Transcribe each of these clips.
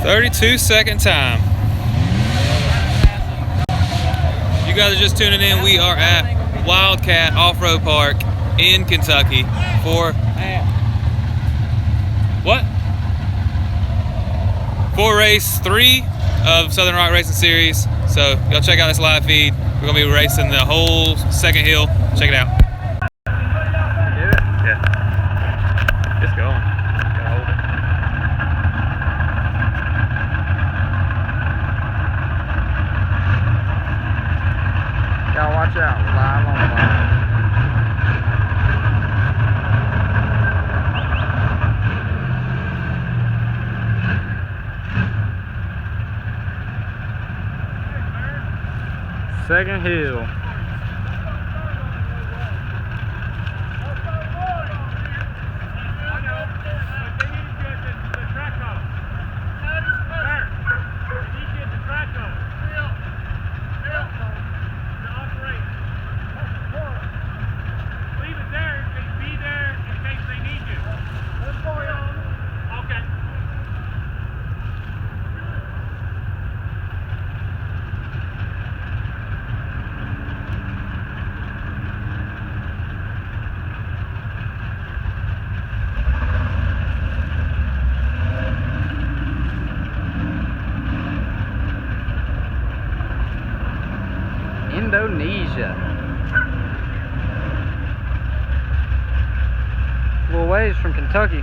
32-second time. You guys are just tuning in. We are at Wildcat Offroad Park in Kentucky for race 3 of Southern Rock Racing Series. So y'all check out this live feed. We're gonna be racing the whole second hill. Check it out. Yeah. It's going. Gotta hold it. Y'all watch out. We're live on the line. Second hill. Indonesia. A little ways from Kentucky.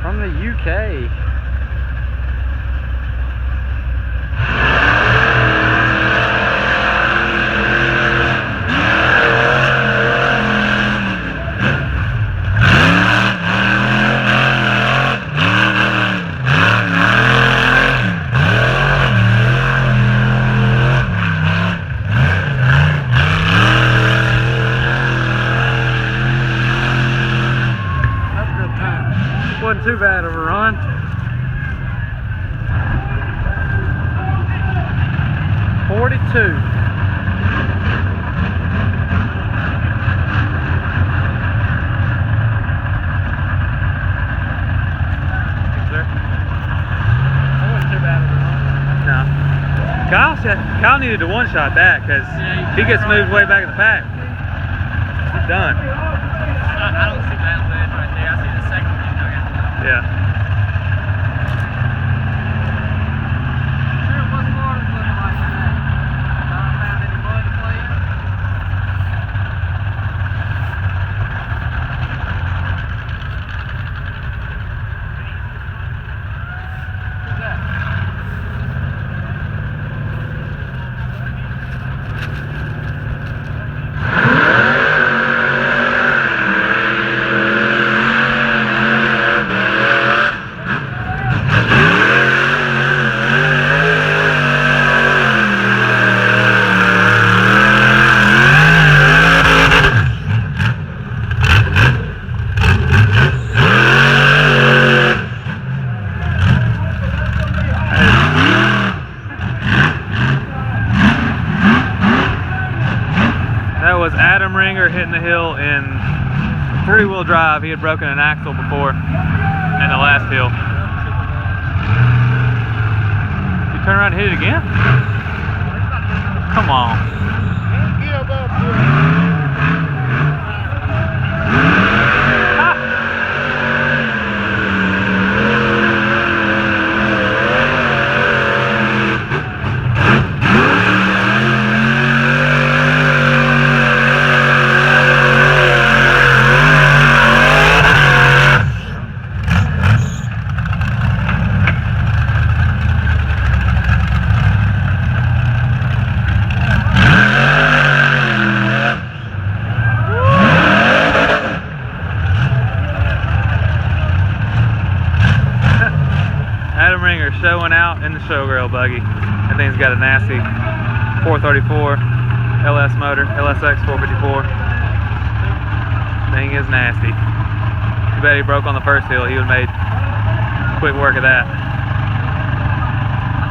From the UK. Wasn't too bad of a run. .42. Kyle needed to one-shot that because he gets moved way back in the pack. He's done. I don't see that lid right there. I see the second one. Yeah. Sure, it wasn't hard looking like that. I found any mud to play in. Who's that? Hitting the hill in 3-wheel drive. He had broken an axle before in the last hill. You turn around and hit it again? Come on. Showing out in the showgirl buggy. That thing's got a nasty 434 LS motor, LSX 454. Thing is nasty. Too bad he broke on the first hill. He would have made quick work of that. I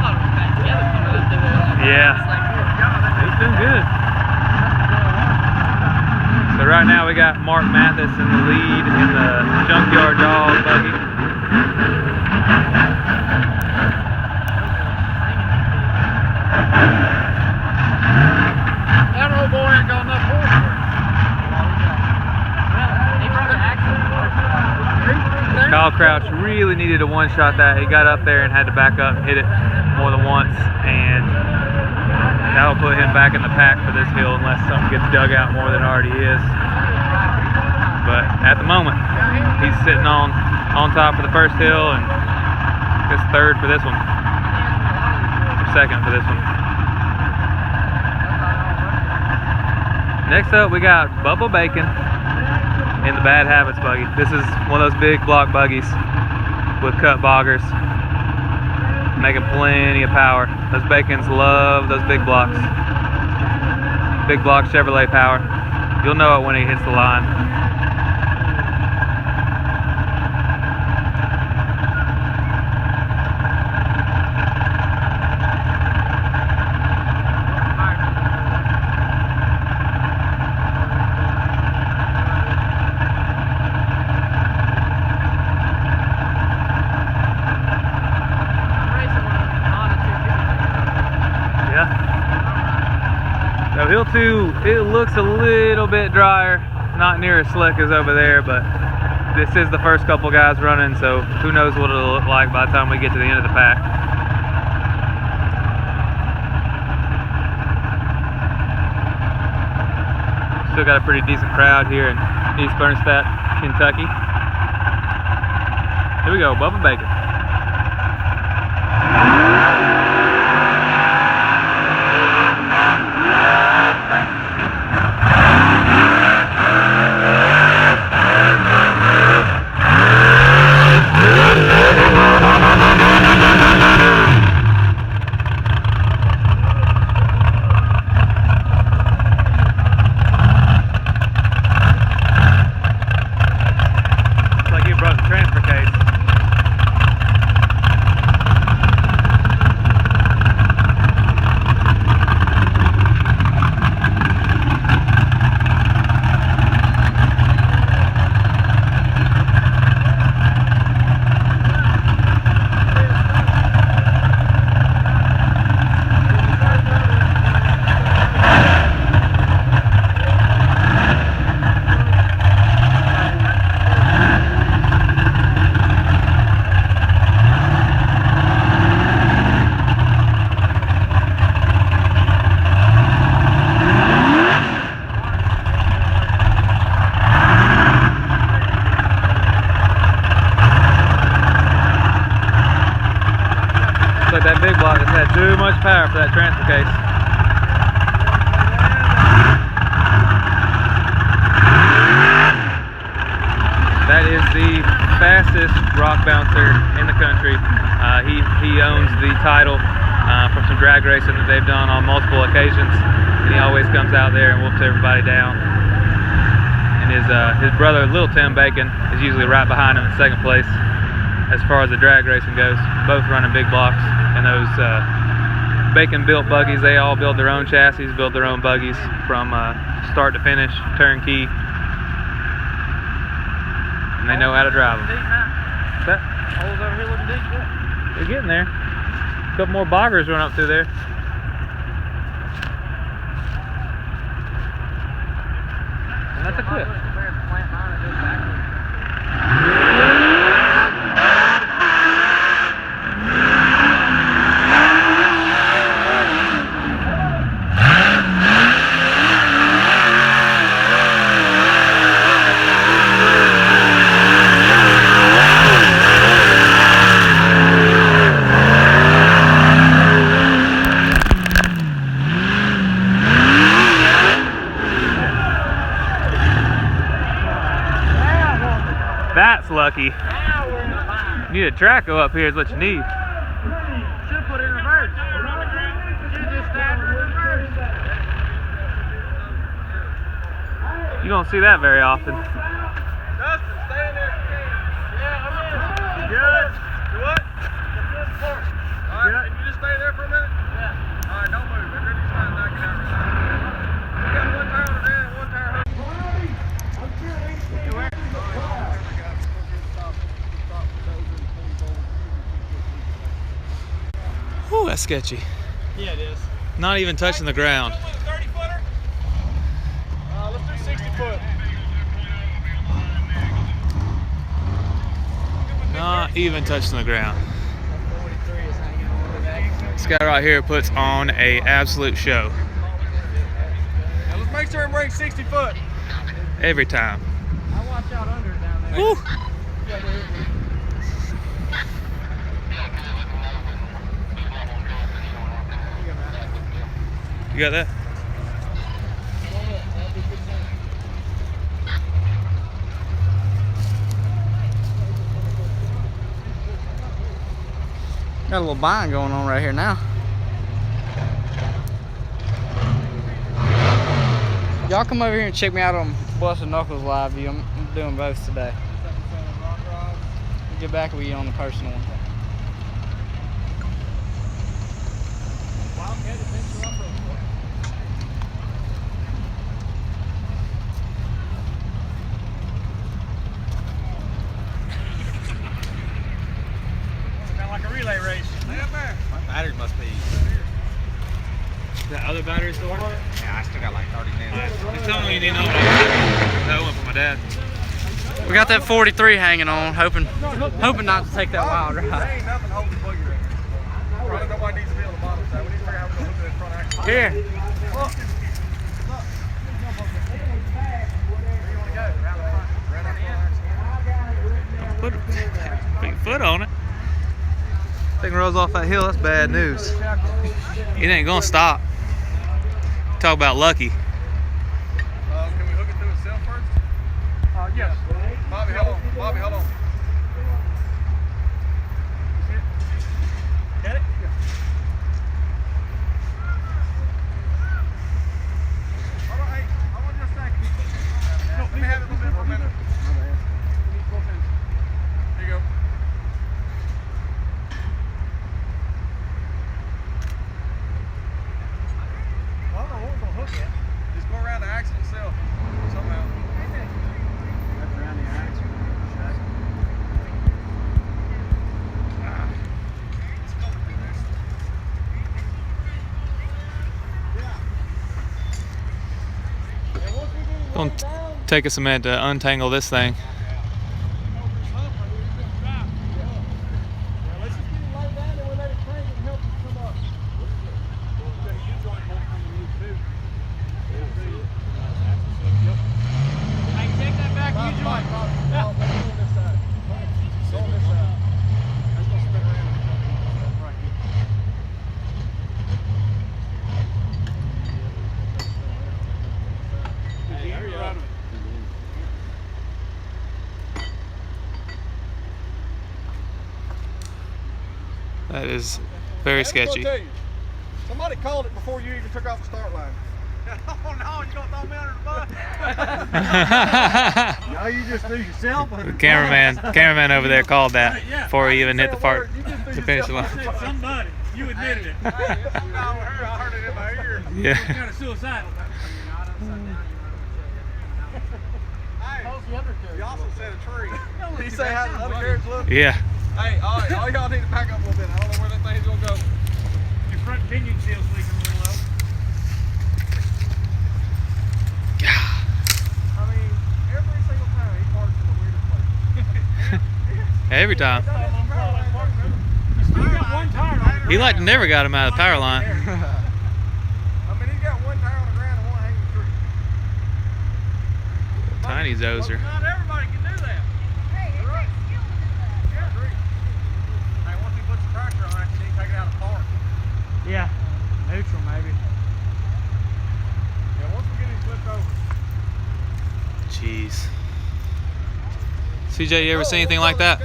thought it was back together coming up through there. Yeah. He's doing good. So right right now we got Mark Mathis in the lead in the Junkyard Dog buggy. That old boy ain't got enough horsepower. Kyle Crouch really needed to one-shot that. He got up there and had to back up and hit it more than once, and that'll put him back in the pack for this hill unless something gets dug out more than it already is. But at the moment, he's sitting on top for the first hill and I guess third for this one, or second for this one. Next up, we got Bubba Bacon in the Bad Habits buggy. This is one of those big block buggies with cut boggers, making plenty of power. Those Bacons love those big blocks. Big block Chevrolet power. You'll know it when he hits the line. So hill 2, it looks a little bit drier, not near as slick as over there, but this is the first couple guys running, so who knows what it'll look like by the time we get to the end of the pack. Still got a pretty decent crowd here in East Bernstadt, Kentucky. Here we go, Bubba Bacon. That big block has had too much power for that transfer case. That is the fastest rock bouncer in the country. He owns the title from some drag racing that they've done on multiple occasions, and he always comes out there and whoops everybody down. And his brother, Little Tim Bacon, is usually right behind him in second place as far as the drag racing goes. Both running big blocks, and those Bacon built buggies, they all build their own chassis, build their own buggies from start to finish, turnkey, and they know how to drive them. That holes over here looking deep. They're getting there. A couple more boggers run up through there. And that's a clip. That's lucky. You need a Traco up here is what you need. Should put it in reverse. You just stand in reverse. You don't see that very often. Dustin, stay in there if you can. Yeah, I'm in. Good. Do what? Alright, can you just stay there for a minute? Yeah. Alright, don't move. Everybody's trying to knock it out right now. We got one tire on the van and one tire hook. That's sketchy. Yeah, it is. Not even touching the ground. 30-footer? Let's do 60 foot. Not even touching the ground. This guy right here puts on a absolute show. Now let's make sure it brings 60 foot. Every time. I watch out under it down there. Woo. You got that? Got a little bind going on right here now. Y'all come over here and check me out on Busted Knuckles live view. I'm doing both today. Get back with you on the personal one. Wildcat Adventure Offroad Park. Sound like a relay race. Stay up there. My battery must be. That other battery still working? Yeah, I still got like 30 minutes. Just tell me you need another one. That one for my dad. We got that 43 hanging on, hoping not to take that wild There ride. ain't nothing holding the buggy right here. Probably nobody needs to be on the bottom side. We need to figure out how we're going to hook that front axle. Here. Where you want to go? Around the front. Right on the front axle. Put your foot on it. Thing rolls off that hill, that's bad news. It ain't gonna stop. Talk about lucky. Can we hook it through itself first? Yes. Bobby, hold on. Bobby, hold on. Get it? Yeah. Hold on, hey, I want just a second. Let me have it for a minute. There you go. I don't know what we're going to hook at. Just go around the axle itself somehow. Around the axle. Gonna take us a minute to untangle this thing. That is very sketchy. Somebody called it before you even took off the start line. Oh no, you're gonna throw me under the bus. No, you just threw yourself. The cameraman over there called that before he even hit the finish line. Somebody, you admitted it. I heard it in my ear. Yeah. Kind of suicidal. You also said a tree. You say how the other carriage look? Yeah. Hey, all right, all y'all need to back up a little bit. I don't know where that thing's gonna go. Your front pinion seal's leaking a little low. I mean, every single time he parks in the weirdest place. Every time. You still got one tire on the He like never got him out of the power line. I mean, he's got one tire on the ground and one hanging tree. Tiny dozer. Not everybody can do that. You're right. Yeah, agree. Hey, once he puts the tractor on, actually, he can take it out of park. Yeah, neutral maybe. Yeah, once we get him flipped over. Jeez. CJ, you ever seen anything like that?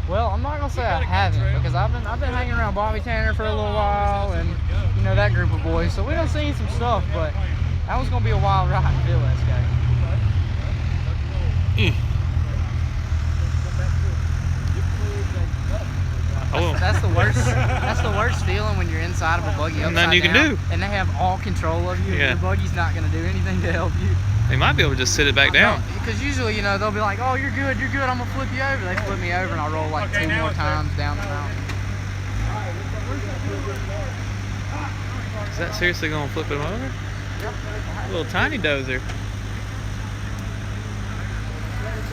Well, I'm not gonna say I haven't because I've been hanging around Bobby Tanner for a little while and you know that group of boys, so we done seen some stuff, but that was gonna be a wild ride to feel that guy. That's the worst. That's the worst feeling when you're inside of a buggy upside Nothing you can down, do. and they have all control of you. Yeah. Your buggy's not gonna do anything to help you. They might be able to just sit it back down. Because usually, you know, they'll be like, "Oh, you're good, I'm gonna flip you over." They flip me over, and I roll like two more times down the mountain. Is that seriously gonna flip him over? A little tiny dozer.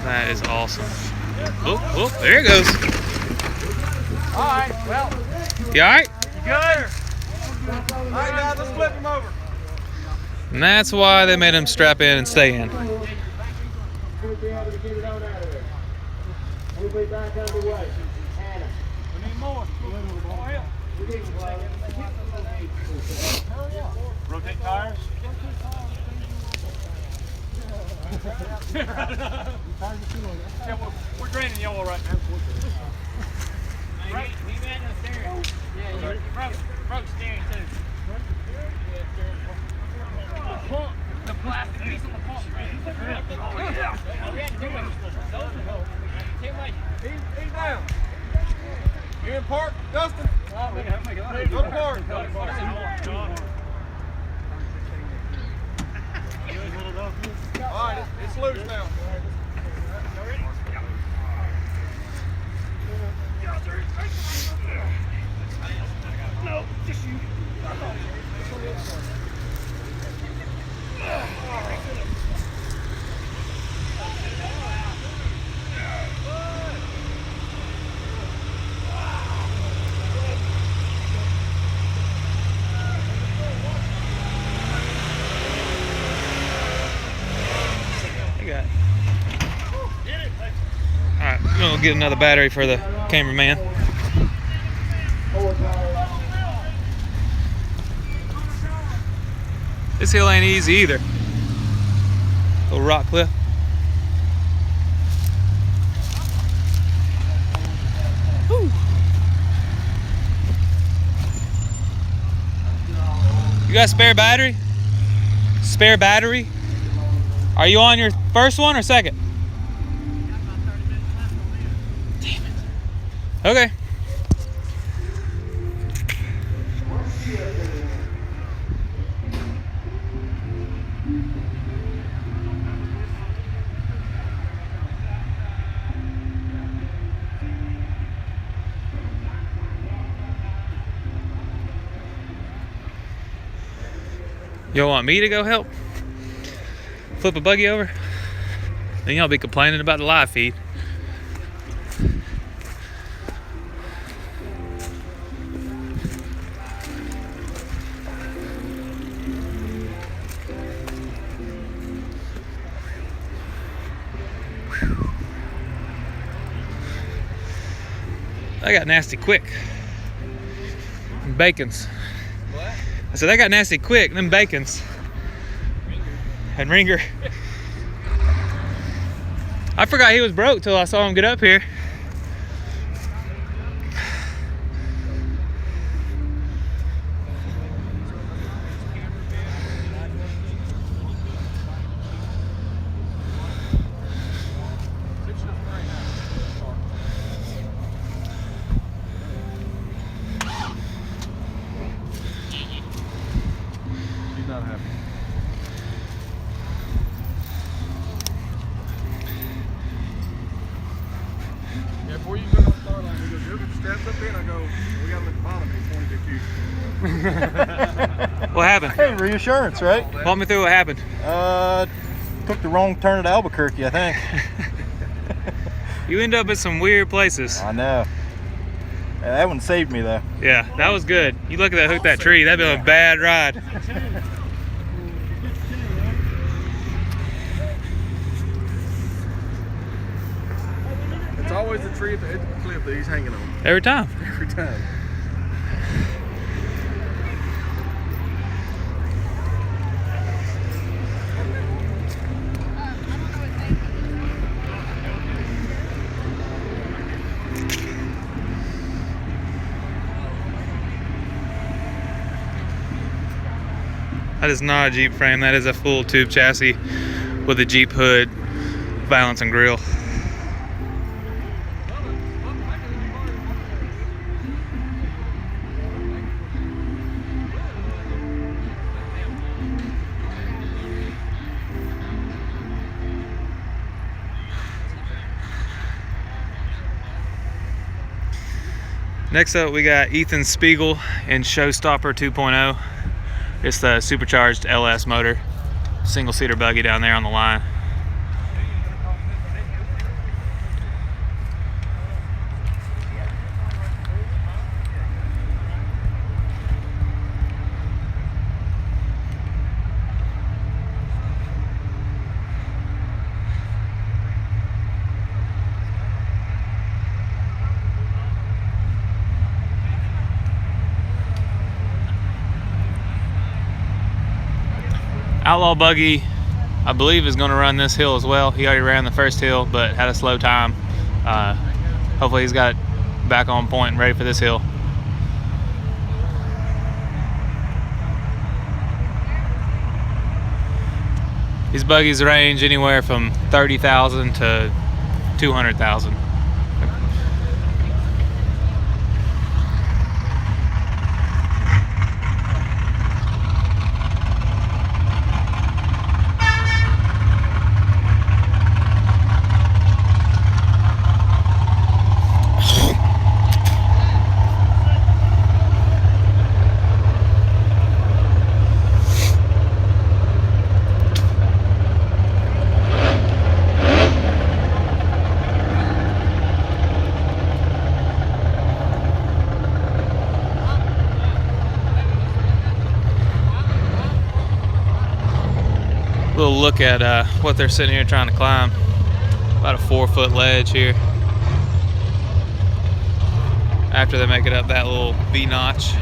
That is awesome. Oh, oh, there it goes. Alright, well. You alright? Good. All right, guys, let's flip him over. And that's why they made him strap in and stay in. Rotate tires. Yeah, we're draining yellow right now. Yeah, you broke steering too. The plastic piece of the pump. Oh, yeah. He's down. You in park, Dustin? Go to park. All right, it's loose now. No, just you. Alright, we're gonna get another battery for the cameraman. This hill ain't easy either. Little rock cliff. Whew. You got a spare battery? Spare battery? Are you on your first one or second? Damn it. Okay. Y'all want me to go help? Flip a buggy over? Then y'all be complaining about the live feed. I got nasty quick. Bacons. What? I said, I got nasty quick, them bacons. And Ringer. I forgot he was broke till I saw him get up here. He's not happy. Yeah, before you go on the start line, he goes, "You'll get the straps up in." I go, "We got him at the bottom. He's 22." What happened? Hey, reassurance, right? Walk me through what happened. Took the wrong turn at Albuquerque, I think. You end up in some weird places. I know. That one saved me, though. Yeah, that was good. You look at that hook, that tree. That'd been a bad ride. It's always the tree at the edge of the cliff that he's hanging on. Every time. Every time. That is not a Jeep frame. That is a full tube chassis with a Jeep hood, valance, and grill. Next up, we got Ethan Spiegel in Showstopper 2.0. It's the supercharged LS motor, single-seater buggy down there on the line. Outlaw Buggy, I believe, is going to run this hill as well. He already ran the first hill, but had a slow time. Hopefully he's got it back on point and ready for this hill. These buggies range anywhere from 30,000 to 200,000. Little look at what they're sitting here trying to climb. About a 4-foot ledge here. After they make it up that little V-notch.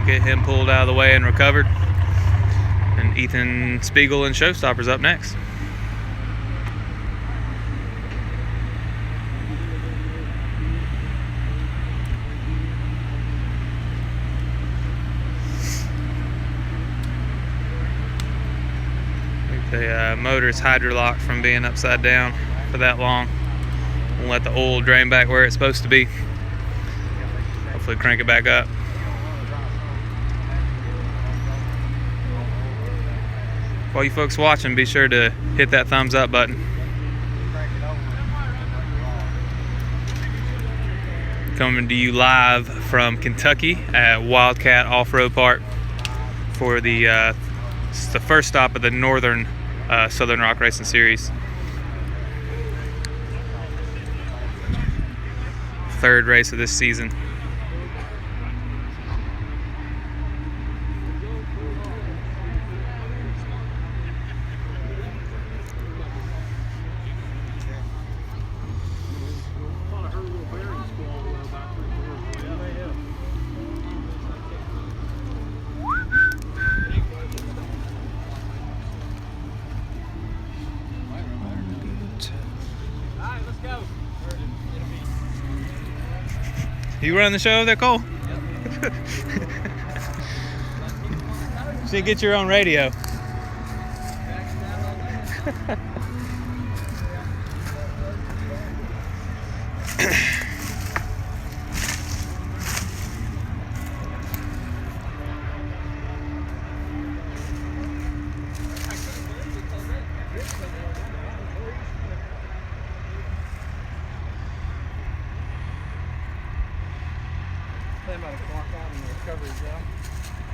Get him pulled out of the way and recovered. And Ethan Spiegel and Showstopper's up next. The motor is hydrolocked from being upside down for that long. We'll let the oil drain back where it's supposed to be. Hopefully crank it back up. For all you folks watching, be sure to hit that thumbs up button. Coming to you live from Kentucky at Wildcat Offroad Park for the first stop of the Northern Southern Rock Racing Series. Third race of this season. You run the show over there, Cole? Yep. You should get your own radio.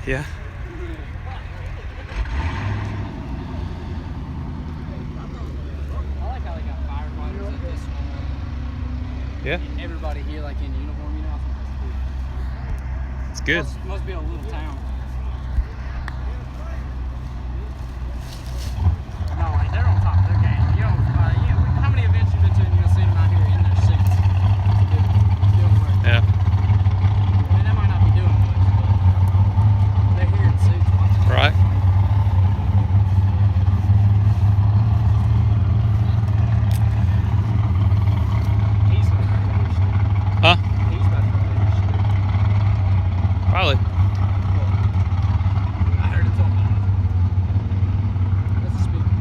Yeah. I like how they got firefighters at this one. Yeah. Everybody here like in uniform, you know. I think that's cool. It's good. Must be a little town. No, like they're on top of their game. You know, how many events you been to and you've seen them out here in their suits? Doing work. Yeah. I mean, they might not be doing much, but they're here in suits watching. Right. He's about to finish. Huh? He's about to finish. Probably. I heard it talking. That's the speaker.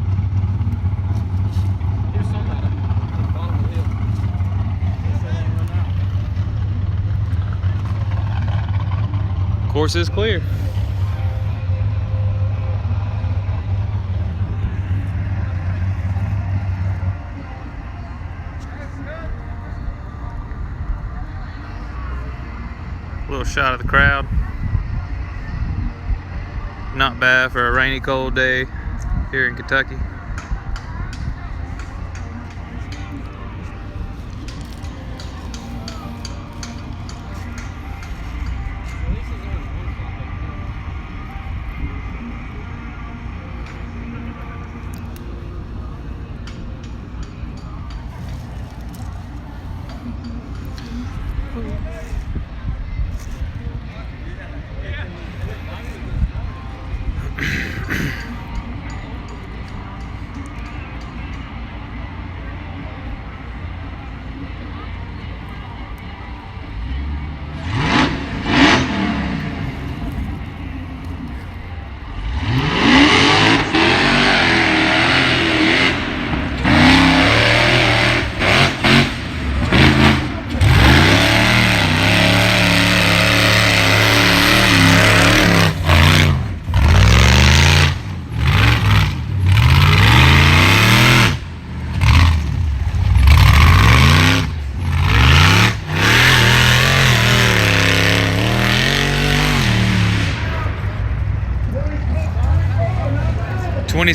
Here's somebody at the bottom of the hill. They said they ain't run out. Course is clear. Little shot of the crowd. Not bad for a rainy, cold day here in Kentucky.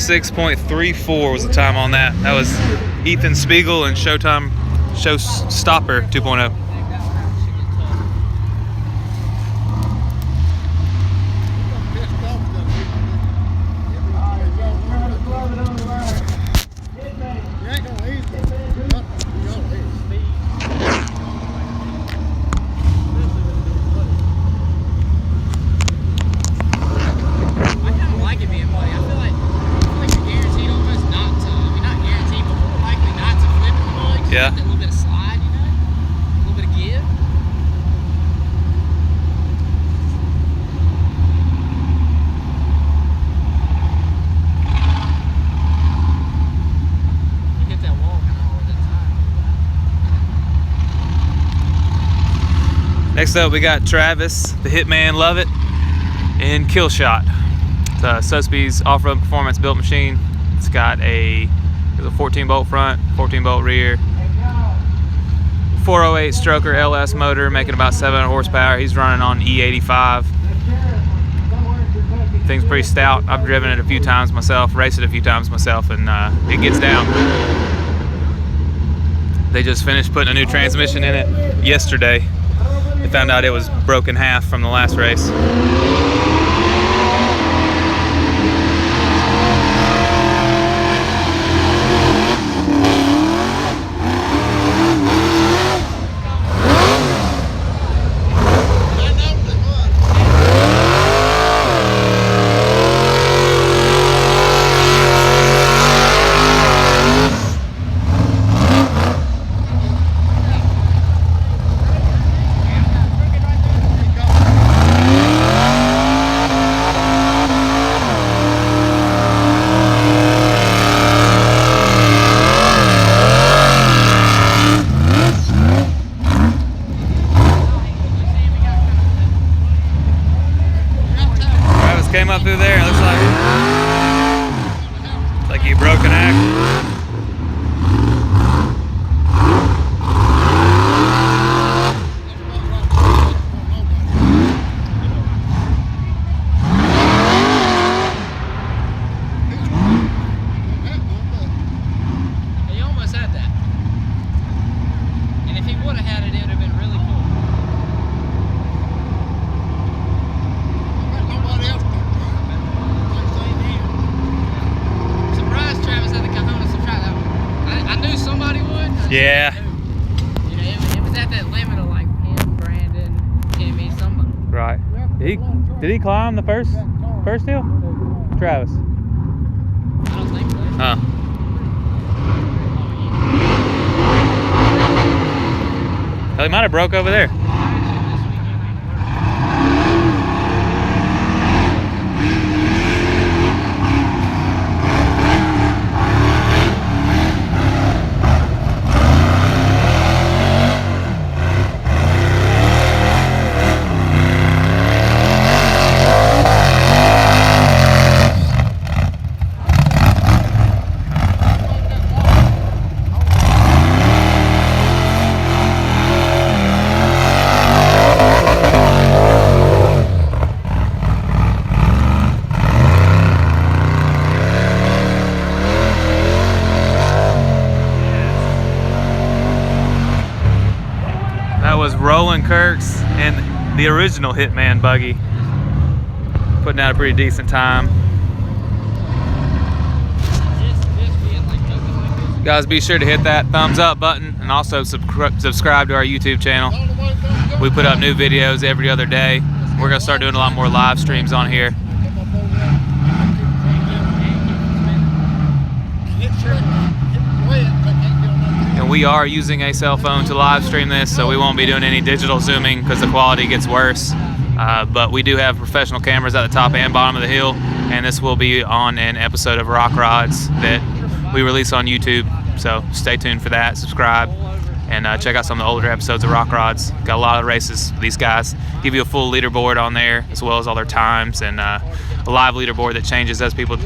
.34 was the time on that. That was Ethan Spiegel and Showstopper 2.0. Yeah. A little bit of slide, you know? A little bit of give. You hit that wall kind of all the time. Next up, we got Travis, the Hitman Lovett, in Killshot. It's a Sotheby's off-road performance built machine. It's got a 14-bolt front, 14-bolt rear, 408 stroker LS motor, making about 700 horsepower. He's running on E85. Thing's pretty stout. I've driven it a few times myself, raced it a few times myself, and it gets down. They just finished putting a new transmission in it yesterday. They found out it was broken half from the last race. Came up through there, it looks like he broke an axle. He almost had that. And if he would have had it, it would have been really cool. Yeah. You know, it was at that limit of like him, Brandon, Timmy, somebody. Right. Did he climb the first hill? Travis. I don't think so. Huh. Hell, he might have broke over there. the original Hitman buggy. Putting out a pretty decent time. Guys, be sure to hit that thumbs up button and also subscribe to our YouTube channel. We put up new videos every other day. We're gonna start doing a lot more live streams on here. And we are using a cell phone to live stream this, so we won't be doing any digital zooming because the quality gets worse. But we do have professional cameras at the top and bottom of the hill, and this will be on an episode of Rock Rods that we release on YouTube. So stay tuned for that, subscribe, and check out some of the older episodes of Rock Rods. Got a lot of races with these guys. Give you a full leaderboard on there, as well as all their times, and a live leaderboard that changes as people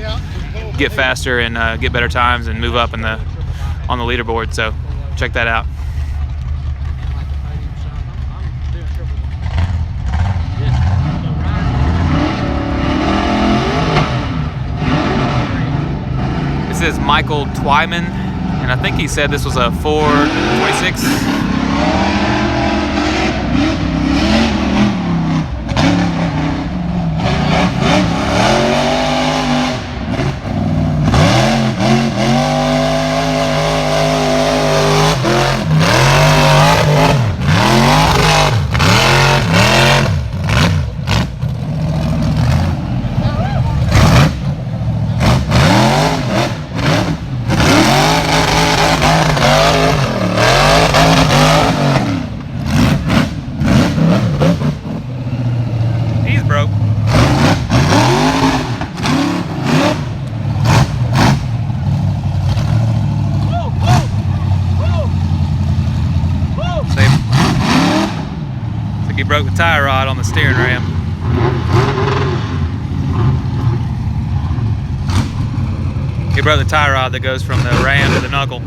get faster and get better times and move up on the leaderboard. So check that out. This is Michael Twyman, and I think he said this was a 426. He broke the tie rod on the steering ram. He broke the tie rod that goes from the ram to the knuckle.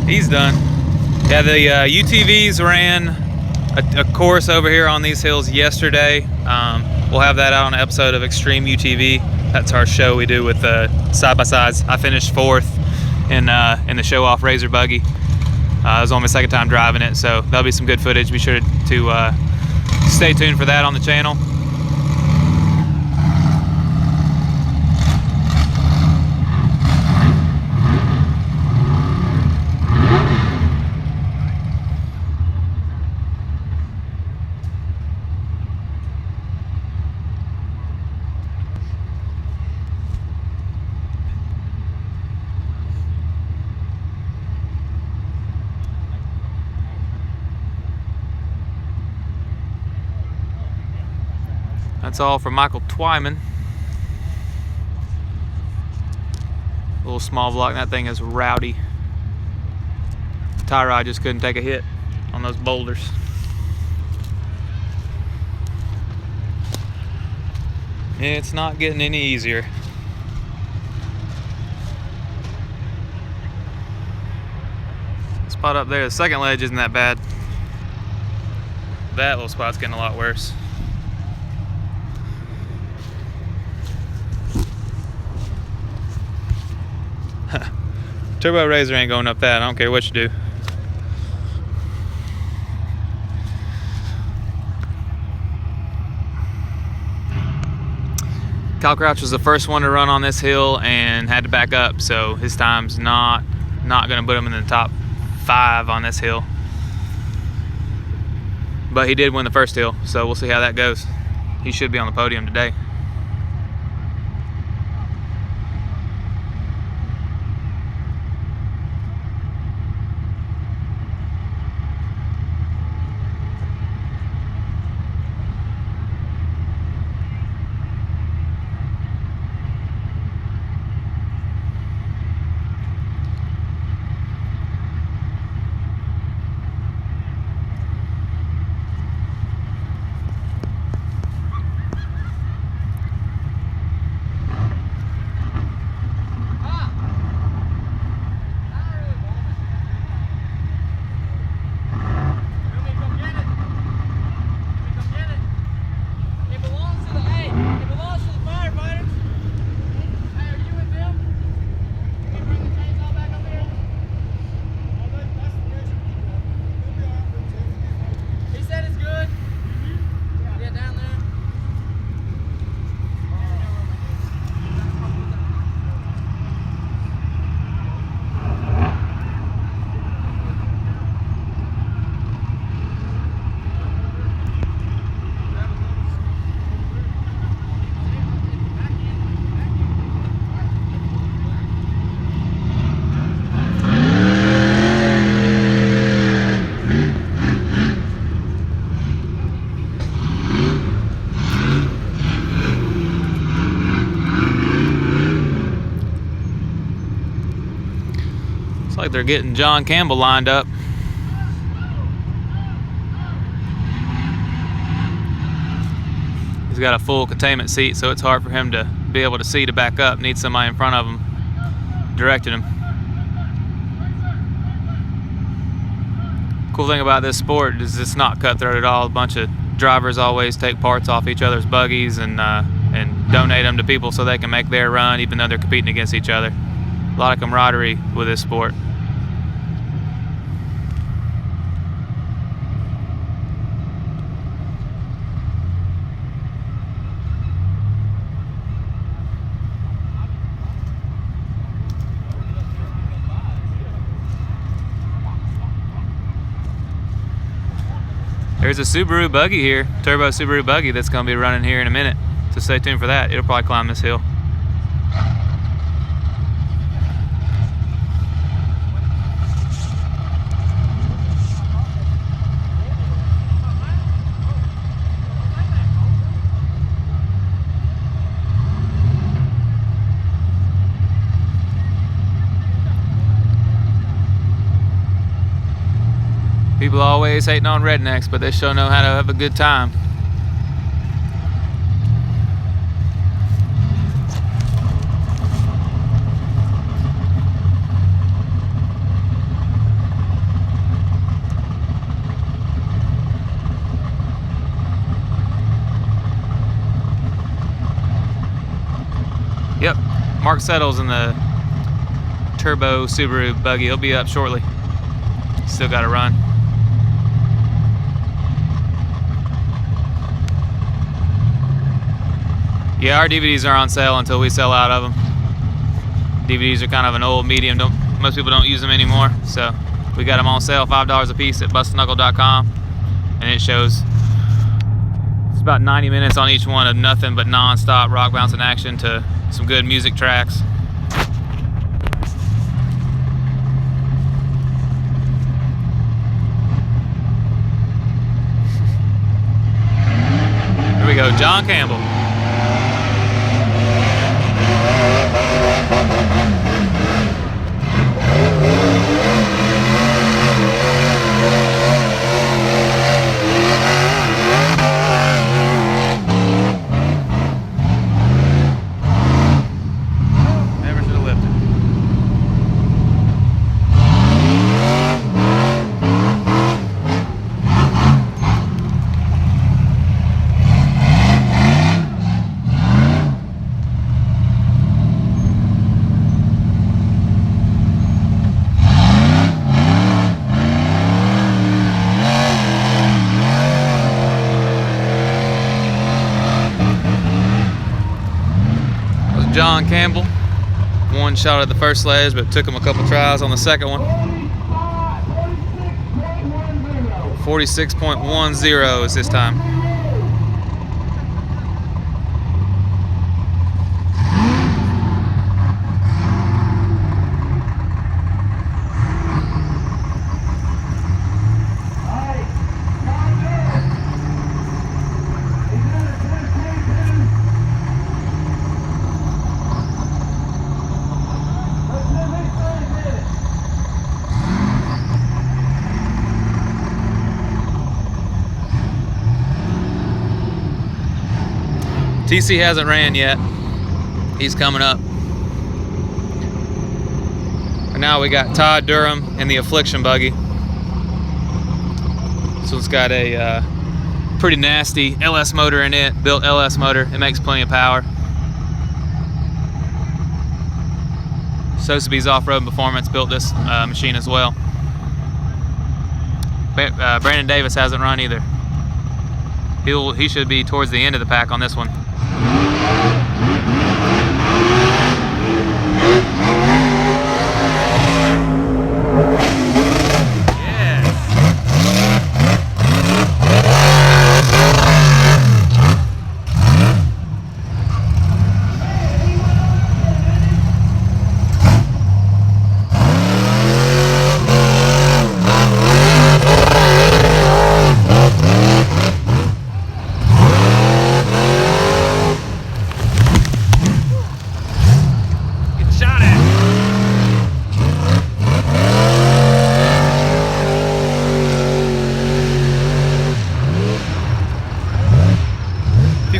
He's done. Yeah, the UTVs ran a course over here on these hills yesterday. We'll have that out on an episode of Extreme UTV. That's our show we do with side-by-sides. I finished 4th in the show-off Razor buggy. It was only my 2nd time driving it, so that'll be some good footage. Be sure to stay tuned for that on the channel. That's all from Michael Twyman. A little small vlog. That thing is rowdy. The tie rod just couldn't take a hit on those boulders. It's not getting any easier. Spot up there, the second ledge isn't that bad. That little spot's getting a lot worse. Turbo Razor ain't going up that. I don't care what you do. Kyle Crouch was the first one to run on this hill and had to back up, so his time's not going to put him in the top 5 on this hill. But he did win the first hill, so we'll see how that goes. He should be on the podium today. they're getting John Campbell lined up. He's got a full containment seat, so it's hard for him to be able to see to back up. Needs somebody in front of him directing him. Cool thing about this sport is it's not cutthroat at all. A bunch of drivers always take parts off each other's buggies and donate them to people so they can make their run, even though they're competing against each other. A lot of camaraderie with this sport. There's a Subaru buggy here, turbo Subaru buggy, that's going to be running here in a minute. So stay tuned for that. It'll probably climb this hill. People always hating on rednecks, but they sure know how to have a good time. Yep, Mark Settles in the turbo Subaru buggy. He'll be up shortly. Still got to run. Yeah, our DVDs are on sale until we sell out of them. DVDs are kind of an old medium. Most people don't use them anymore. So we got them on sale, $5 a piece at bustknuckle.com. And it shows it's about 90 minutes on each one of nothing but non-stop rock bouncing action to some good music tracks. Here we go, John Campbell. John Campbell, one shot at the first ledge, but took him a couple tries on the second one. 46.10 is this time. TC hasn't ran yet. He's coming up. And now we got Todd Durham and the Affliction buggy. So it's got a pretty nasty LS motor in it, built LS motor. It makes plenty of power. Sotheby's Off-Road Performance built this machine as well. Brandon Davis hasn't run either. He should be towards the end of the pack on this one. Shot it!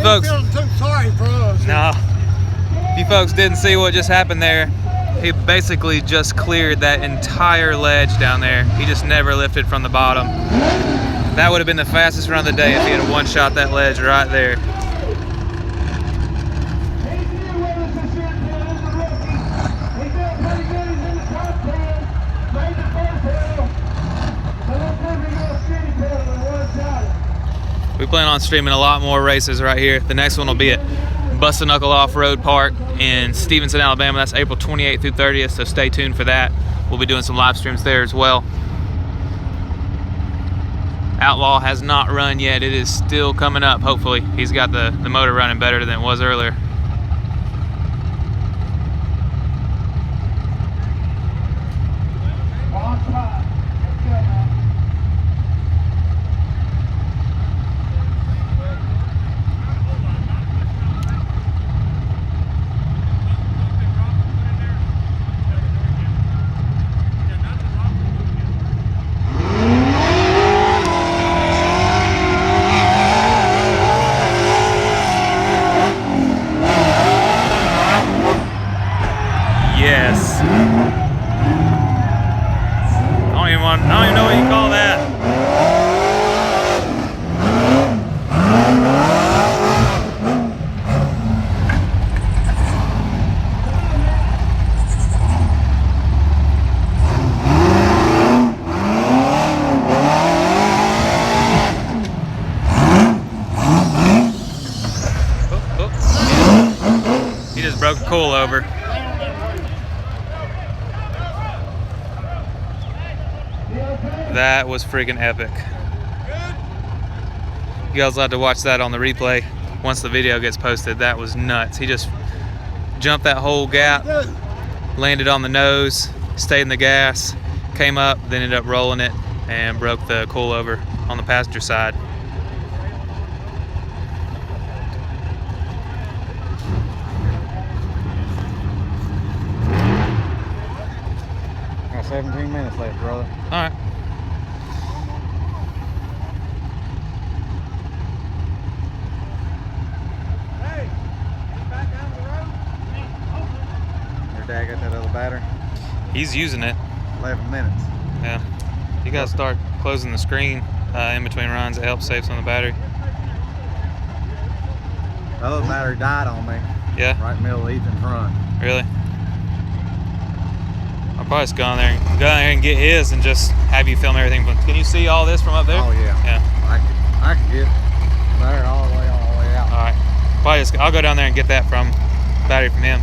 folks, feeling too sorry for us. no, if you folks didn't see what just happened there, he basically just cleared that entire ledge down there. He just never lifted from the bottom. That would have been the fastest run of the day if he had one-shot that ledge right there. We plan on streaming a lot more races right here. The next one will be at Knuckle Offroad Park in Stevenson, Alabama. That's April 28th through 30th, so stay tuned for that. We'll be doing some live streams there as well. Outlaw has not run yet. It is still coming up, hopefully. He's got the motor running better than it was earlier. Yes. I don't even know what you call that. He just broke a coilover. That was freaking epic. You guys will have to watch that on the replay once the video gets posted. That was nuts. He just jumped that whole gap, landed on the nose, stayed in the gas, came up, then ended up rolling it and broke the coilover on the passenger side. Got 17 minutes left, brother. All right. Your dad got that other battery? He's using it. 11 minutes. Yeah. You gotta start closing the screen in between runs. It helps save some of the battery. The other battery died on me. Yeah? Right in the middle of Ethan's run. Really? I'll probably just go in there and get his and just have you film everything. But can you see all this from up there? Oh yeah. Yeah. I could get there all the way out. All right. I'll go down there and get that from battery from him.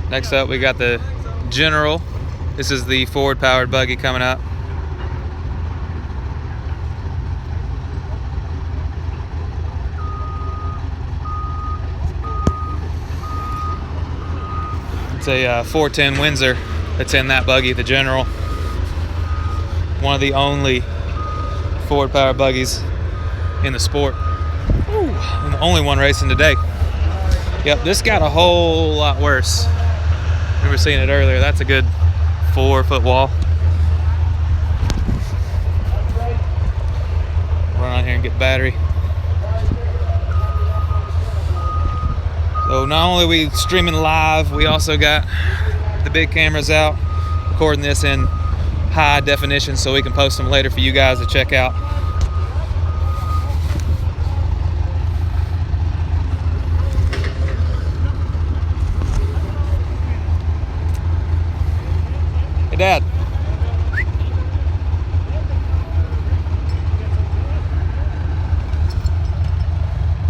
Next up, we got the General. This is the forward-powered buggy coming up. It's a 410 Windsor that's in that buggy, the General. One of the only forward-powered buggies in the sport. Ooh, and the only one racing today. Yep, this got a whole lot worse. Remember seeing it earlier. That's a good 4-foot wall. Run out here and get battery. So not only are we streaming live, we also got the big cameras out, recording this in high definition so we can post them later for you guys to check out. Dad.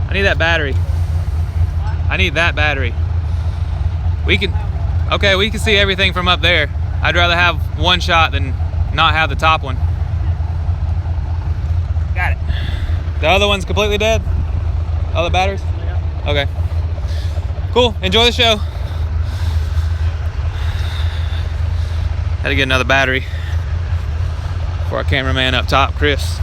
I need that battery. I need that battery. We can see everything from up there. I'd rather have one shot than not have the top one. Got it. The other one's completely dead? Other batteries? Yeah. Okay. Cool. Enjoy the show. Had to get another battery for our cameraman up top, Chris.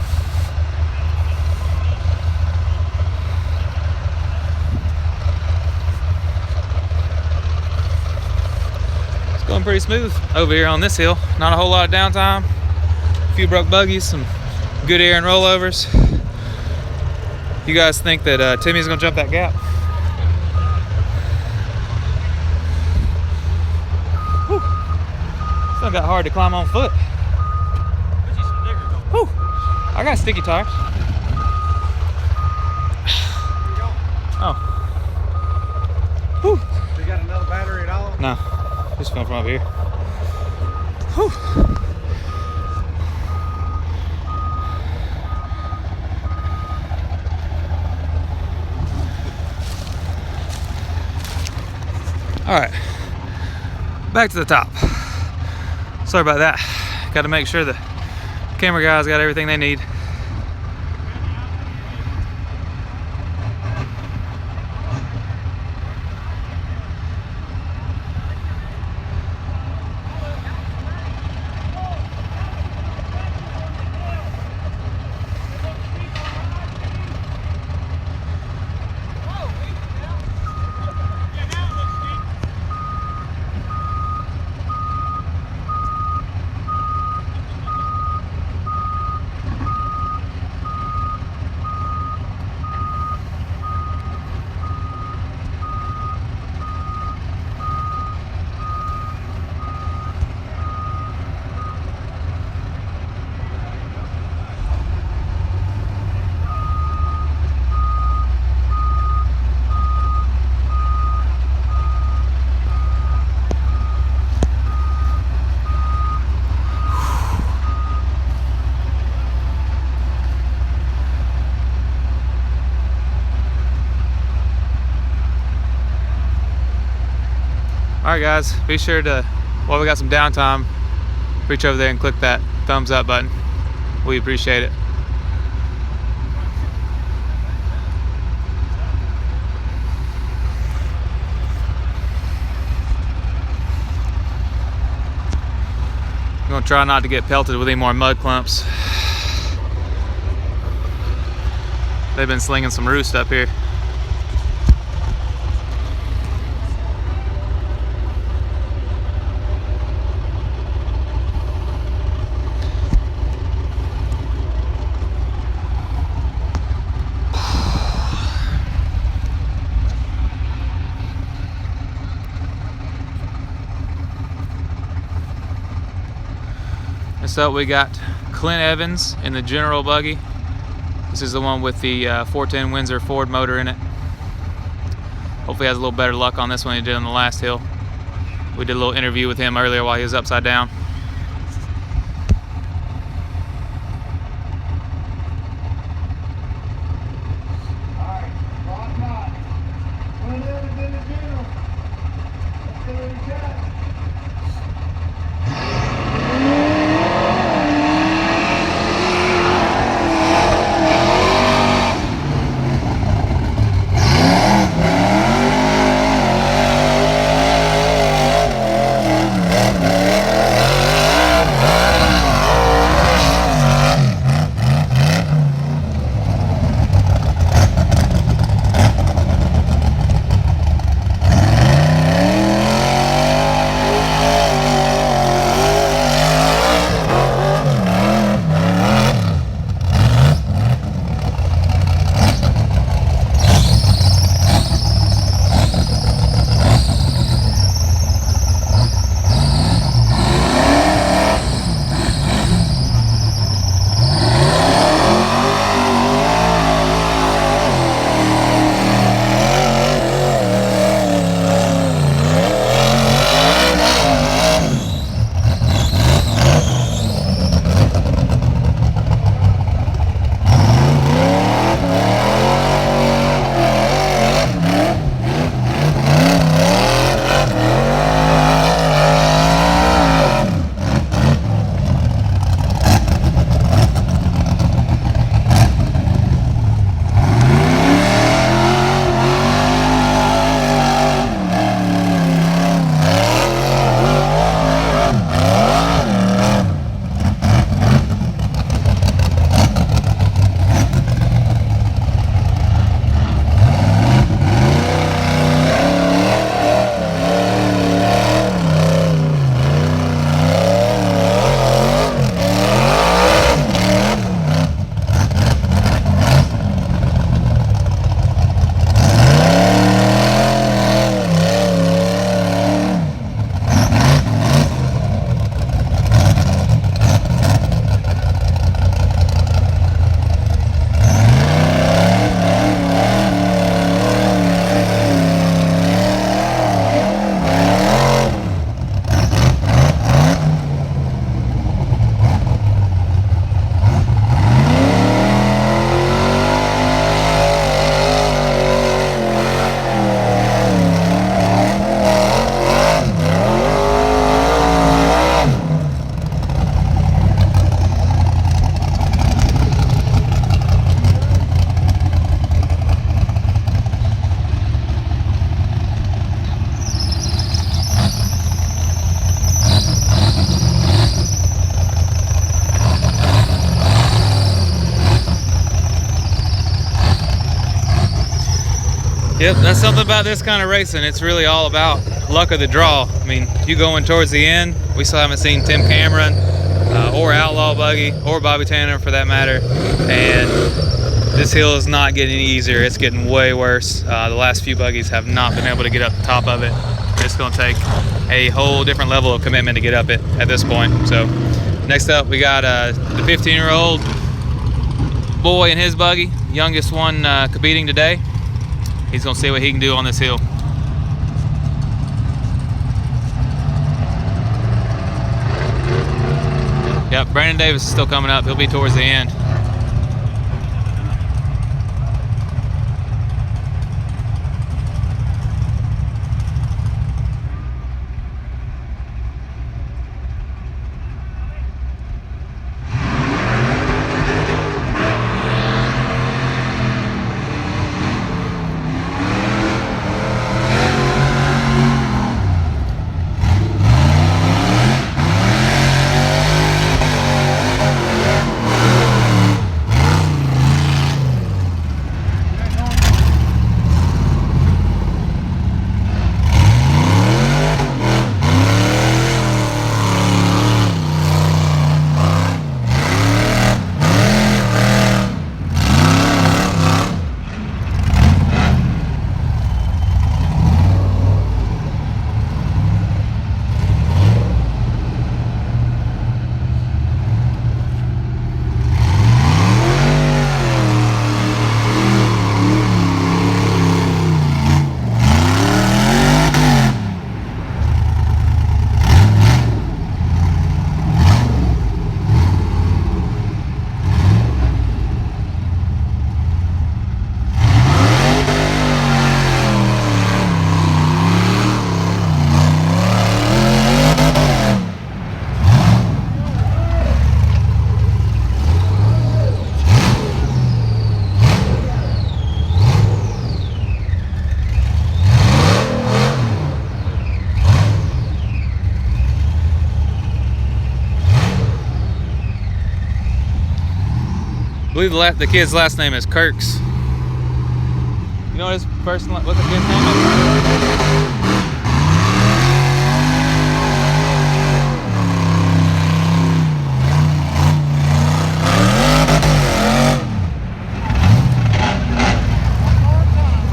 It's going pretty smooth over here on this hill. Not a whole lot of downtime. A few broke buggies, some good air and rollovers. You guys think that Timmy's gonna jump that gap? Whew. Still got hard to climb on foot. Whew. I got sticky tires. Oh. Whew. You got another battery at all? No, just coming from up here. Whew. All right, back to the top. Sorry about that. Got to make sure the camera guys got everything they need. Alright guys, be sure to, while we got some downtime, reach over there and click that thumbs up button. We appreciate it. I'm gonna try not to get pelted with any more mud clumps. They've been slinging some roost up here. Next up we got Clint Evans in the General Buggy. This is the one with the 410 Windsor Ford motor in it. Hopefully he has a little better luck on this one than he did on the last hill. We did a little interview with him earlier while he was upside down. Yep, that's something about this kind of racing. It's really all about luck of the draw. I mean, you going towards the end, we still haven't seen Tim Cameron or Outlaw Buggy or Bobby Tanner for that matter. And this hill is not getting any easier. It's getting way worse. The last few buggies have not been able to get up the top of it. It's going to take a whole different level of commitment to get up it at this point. So next up, we got the 15-year-old boy in his buggy, youngest one competing today. He's gonna see what he can do on this hill. Yep, Brandon Davis is still coming up. He'll be towards the end. I believe the kid's last name is Kirks. You know what his person, what the kid's name is?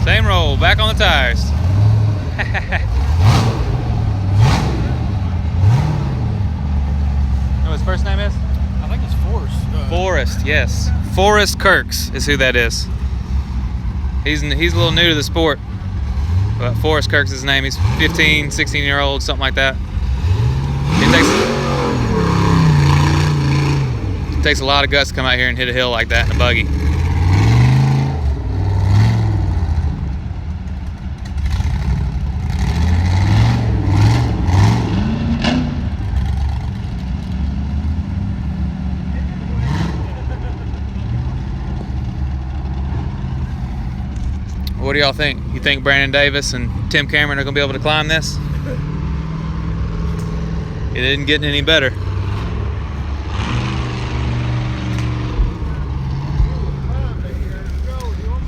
Same roll, back on the tires. You know what his first name is? I think it's Forrest. Forrest, yes. Forrest Kirks is who that is. He's a little new to the sport, but Forrest Kirks is his name. He's 15, 16-year-old, something like that. It takes a lot of guts to come out here and hit a hill like that in a buggy. What do y'all think? You think Brandon Davis and Tim Cameron are going to be able to climb this? It isn't getting any better.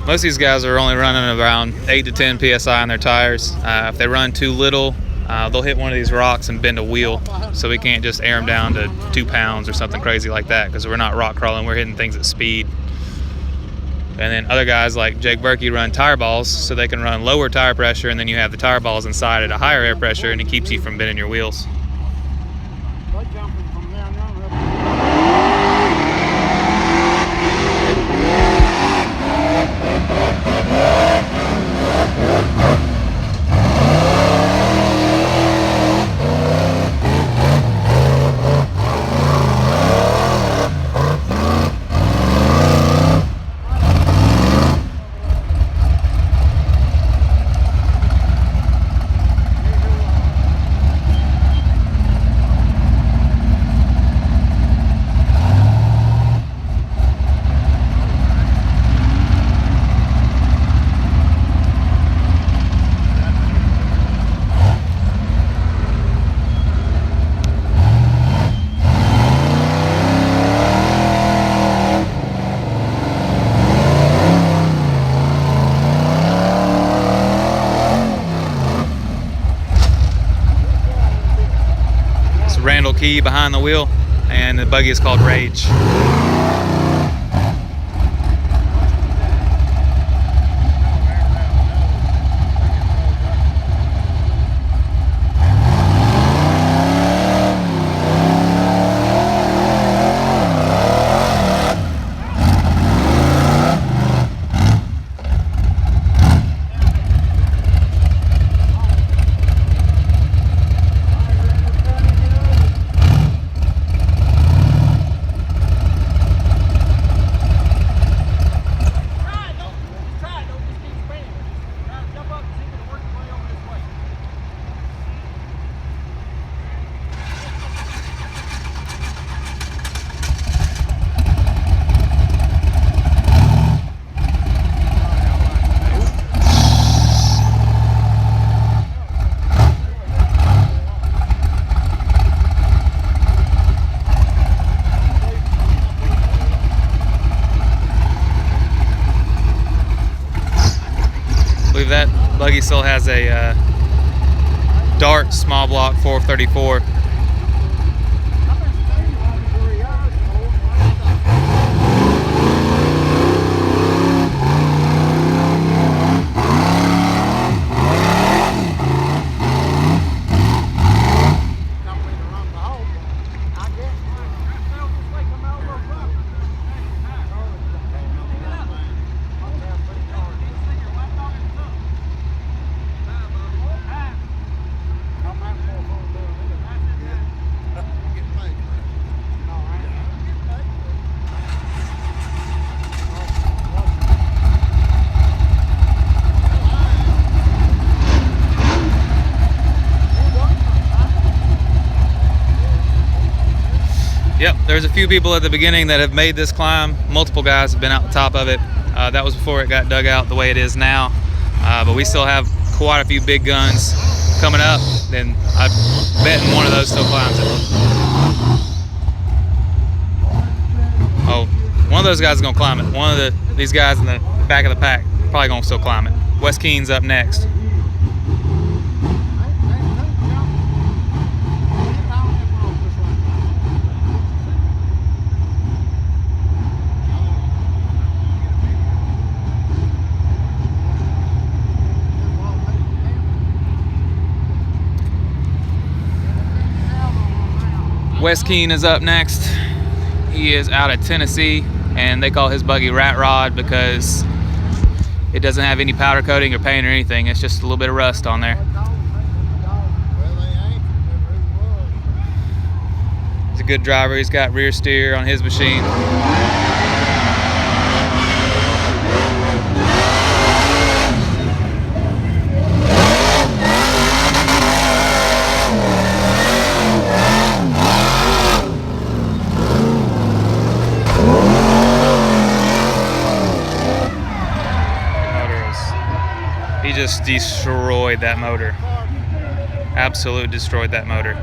Most of these guys are only running around 8 to 10 PSI on their tires. If they run too little, they'll hit one of these rocks and bend a wheel. So we can't just air them down to 2 pounds or something crazy like that, because we're not rock crawling, we're hitting things at speed. And then other guys like Jake Berkey run tire balls, so they can run lower tire pressure, and then you have the tire balls inside at a higher air pressure, and it keeps you from bending your wheels. is Randall Key behind the wheel, and the buggy is called Rage. I believe that buggy still has a Dart small block 434. Yep, there's a few people at the beginning that have made this climb. Multiple guys have been out the top of it. That was before it got dug out the way it is now. But we still have quite a few big guns coming up. Then I bet one of those still climbs it. Oh, one of those guys is gonna climb it. One of these guys in the back of the pack probably gonna still climb it. Wes Keen's up next. Wes Keen is up next. He is out of Tennessee, and they call his buggy Rat Rod because it doesn't have any powder coating or paint or anything. It's just a little bit of rust on there. He's a good driver. He's got rear steer on his machine. He just destroyed that motor. Absolutely destroyed that motor.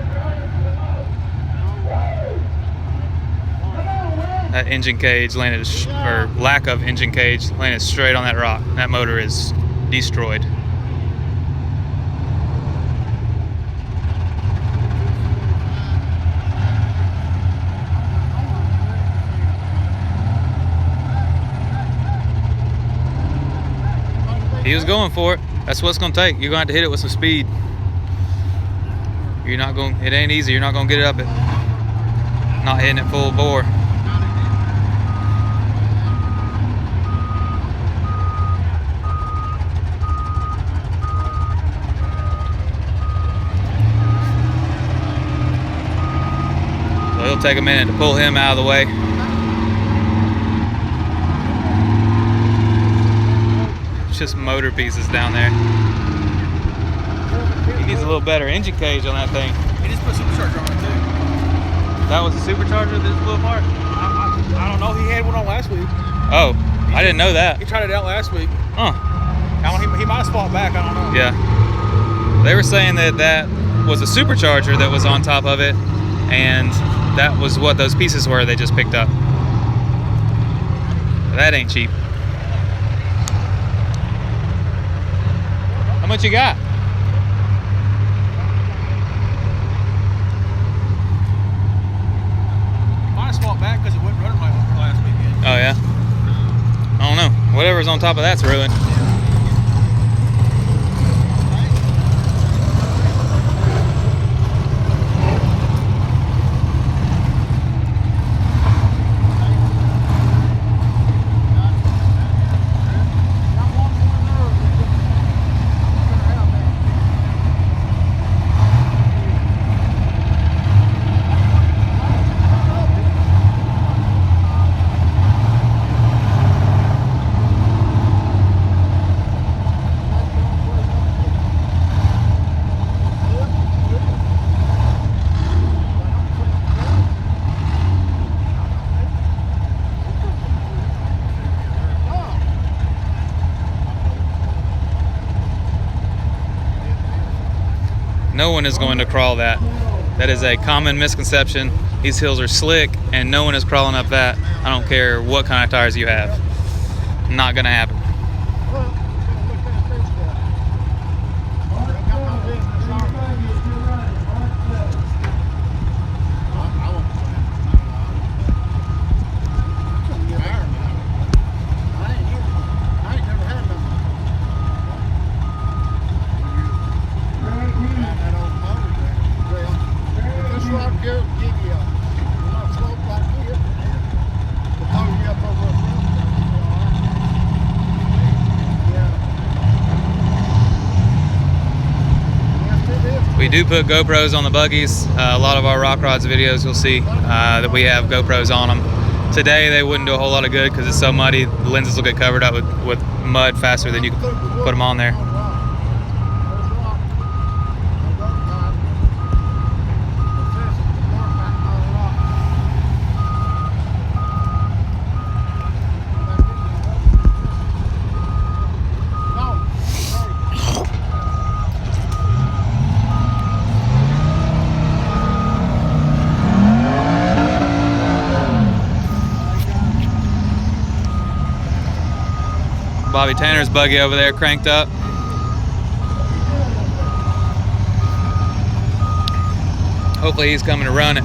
That engine cage landed, or lack of engine cage, landed straight on that rock. That motor is destroyed. He was going for it. That's what it's gonna take. You're gonna have to hit it with some speed. You're not going. It ain't easy. You're not gonna get it up it. Not hitting it full bore. So it'll take a minute to pull him out of the way. Just motor pieces down there. He needs a little better engine cage on that thing. He just put supercharger on it too. That was a supercharger that blew apart? I don't know. He had one on last week. Oh, I didn't know that. He tried it out last week. Huh. He might have fought back. I don't know. Yeah. They were saying that that was a supercharger that was on top of it, and that was what those pieces were they just picked up. That ain't cheap. How much you got? whatever's on top of that's ruined. No one is going to crawl that. That is a common misconception. These hills are slick and no one is crawling up that. I don't care what kind of tires you have. Not gonna happen. We do put GoPros on the buggies. A lot of our Rock Rods videos, you'll see that we have GoPros on them. Today they wouldn't do a whole lot of good because it's so muddy. The lenses will get covered up with mud faster than you can put them on there. Bobby Tanner's buggy over there cranked up. Hopefully he's coming to run it.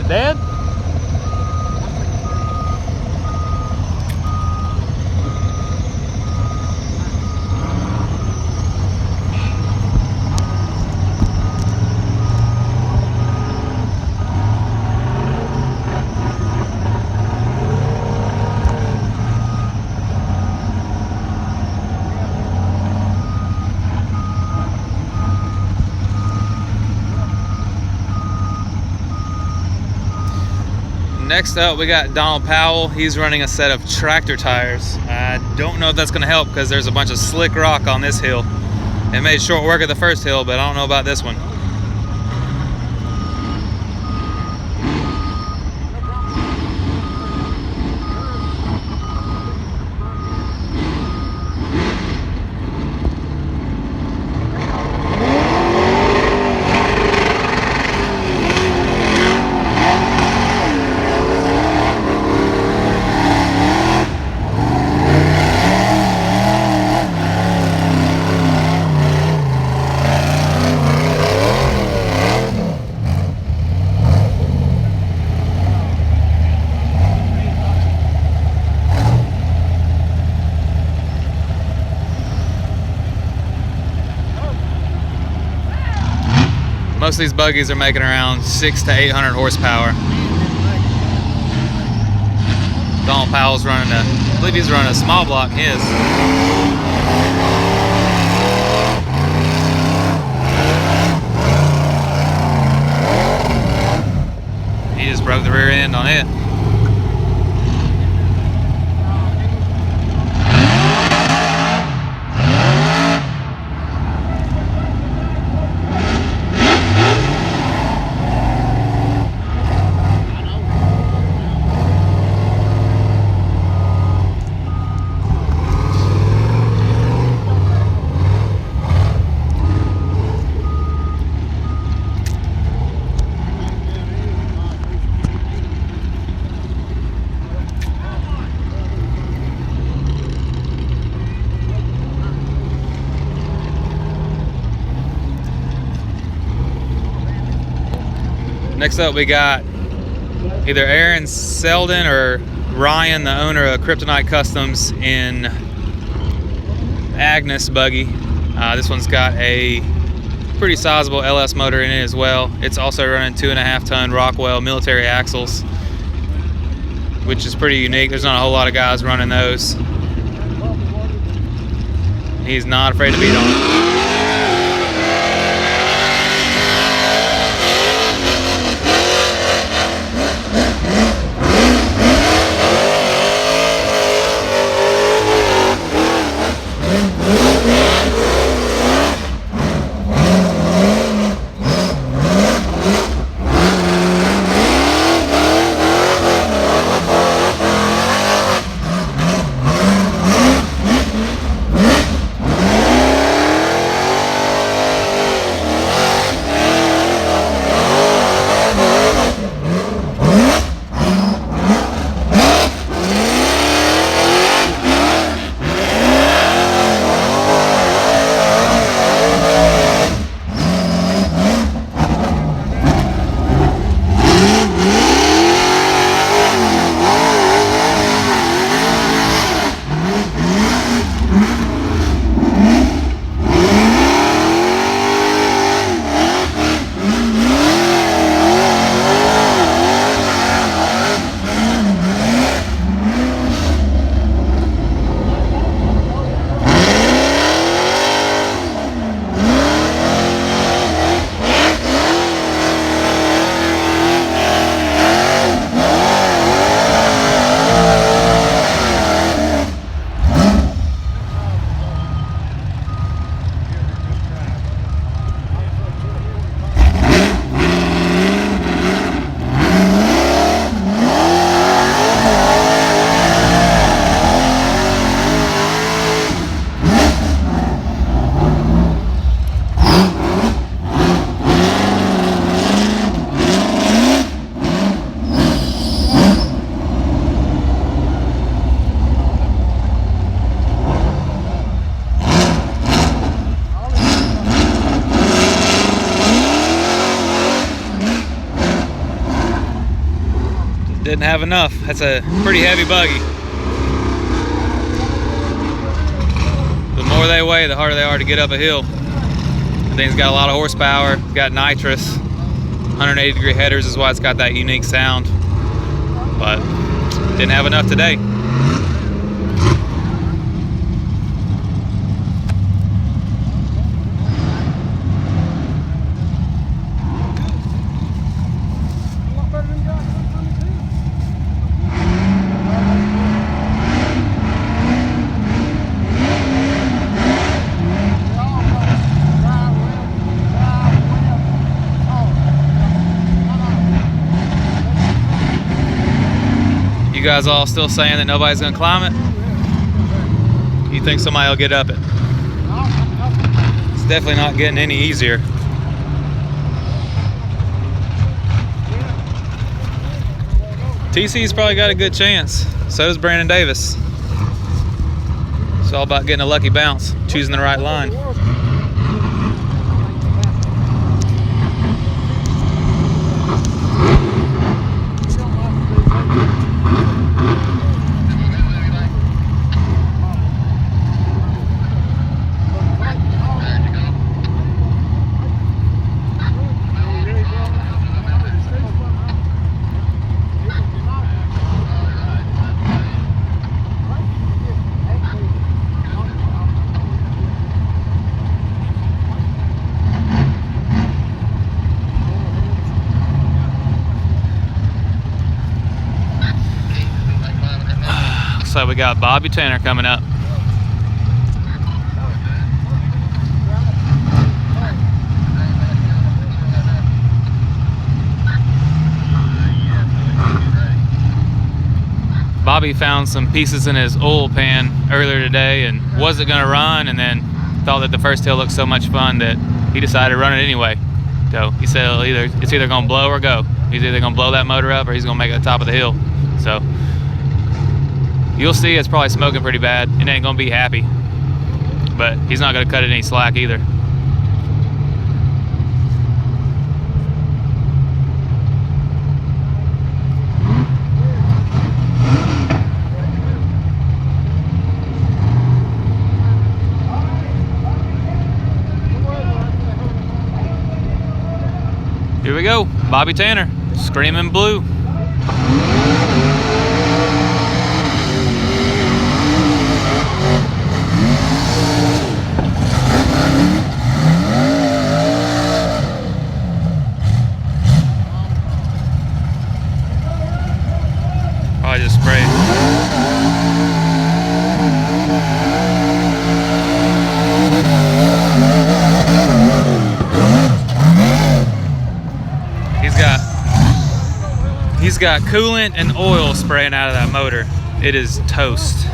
Dad? Next up, we got Donald Powell. He's running a set of tractor tires. I don't know if that's going to help because there's a bunch of slick rock on this hill. It made short work of the first hill, but I don't know about this one. Most of these buggies are making around 600 to 800 horsepower. Donald Powell's running I believe he's running a small block in his. He just broke the rear end on it. Next up, we got either Aaron Selden or Ryan, the owner of Kryptonite Customs in Agnes buggy. This one's got a pretty sizable LS motor in it as well. It's also running 2.5-ton Rockwell military axles, which is pretty unique. There's not a whole lot of guys running those. He's not afraid to beat on it. Didn't have enough. That's a pretty heavy buggy. The more they weigh, the harder they are to get up a hill. The thing's got a lot of horsepower, it's got nitrous, 180-degree headers is why it's got that unique sound. But didn't have enough today. You guys all still saying that nobody's gonna climb it? You think somebody will get up it? It's definitely not getting any easier. TC's probably got a good chance. So does Brandon Davis. It's all about getting a lucky bounce, choosing the right line. So we got Bobby Tanner coming up. Bobby found some pieces in his oil pan earlier today and wasn't gonna run, and then thought that the first hill looked so much fun that he decided to run it anyway. So he said it's either gonna blow or go. He's either gonna blow that motor up or he's gonna make it to the top of the hill. So you'll see it's probably smoking pretty bad. It ain't gonna be happy, but he's not gonna cut it any slack either. we go. Bobby Tanner, Screaming Blue. Oh, I just sprayed. He's got coolant and oil spraying out of that motor. It is toast.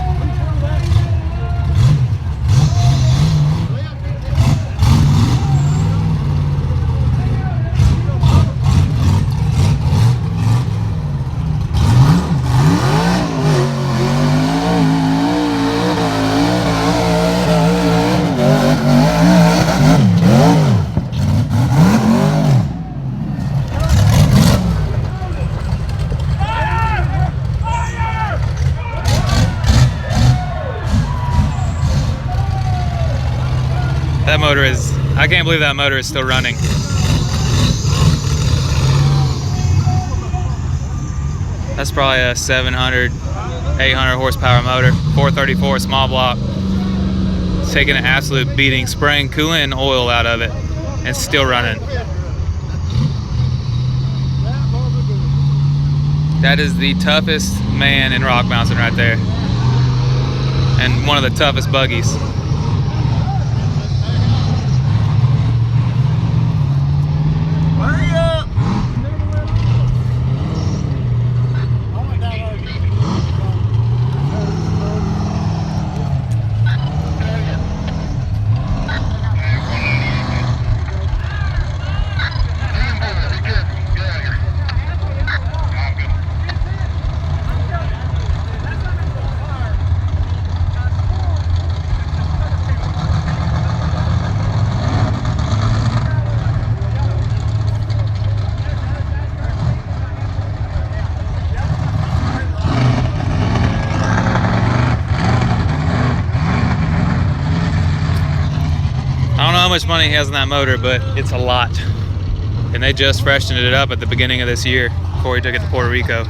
That motor is, I can't believe that motor is still running. That's probably a 700, 800 horsepower motor, 434 small block. It's taking an absolute beating, spraying coolant and oil out of it, and still running. That is the toughest man in rock bouncing right there. And one of the toughest buggies. I don't know how much money he has on that motor, but it's a lot. And they just freshened it up at the beginning of this year before he took it to Puerto Rico.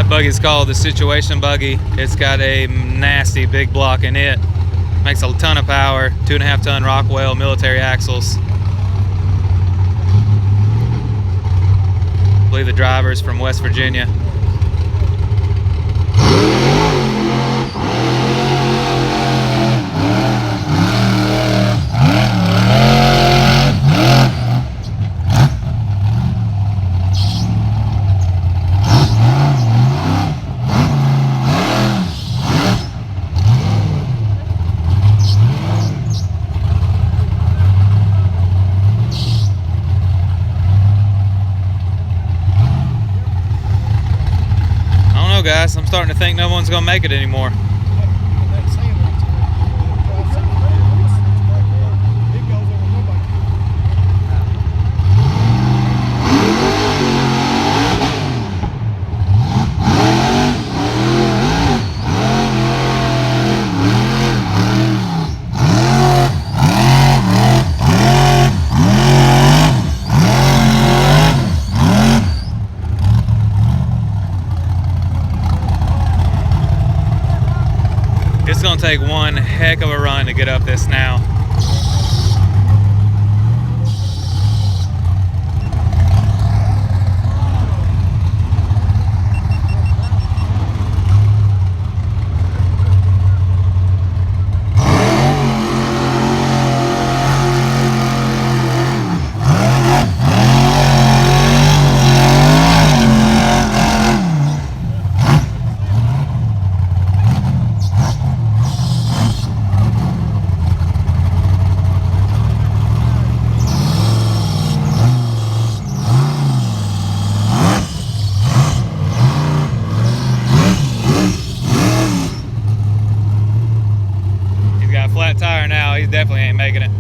Buggy's called the Situation Buggy. It's got a nasty big block in it. Makes a ton of power, 2.5 ton Rockwell military axles. I believe the driver's from West Virginia. starting to think no one's gonna make it anymore. It's gonna take one heck of a run to get up this now. Flat tire now, he definitely ain't making it.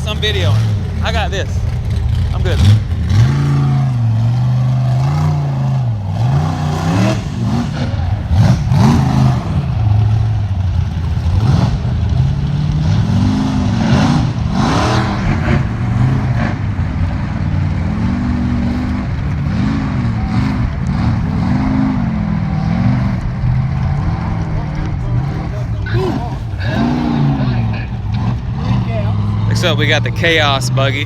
I'm videoing. I got this. I'm good. Next up, we got the Chaos buggy.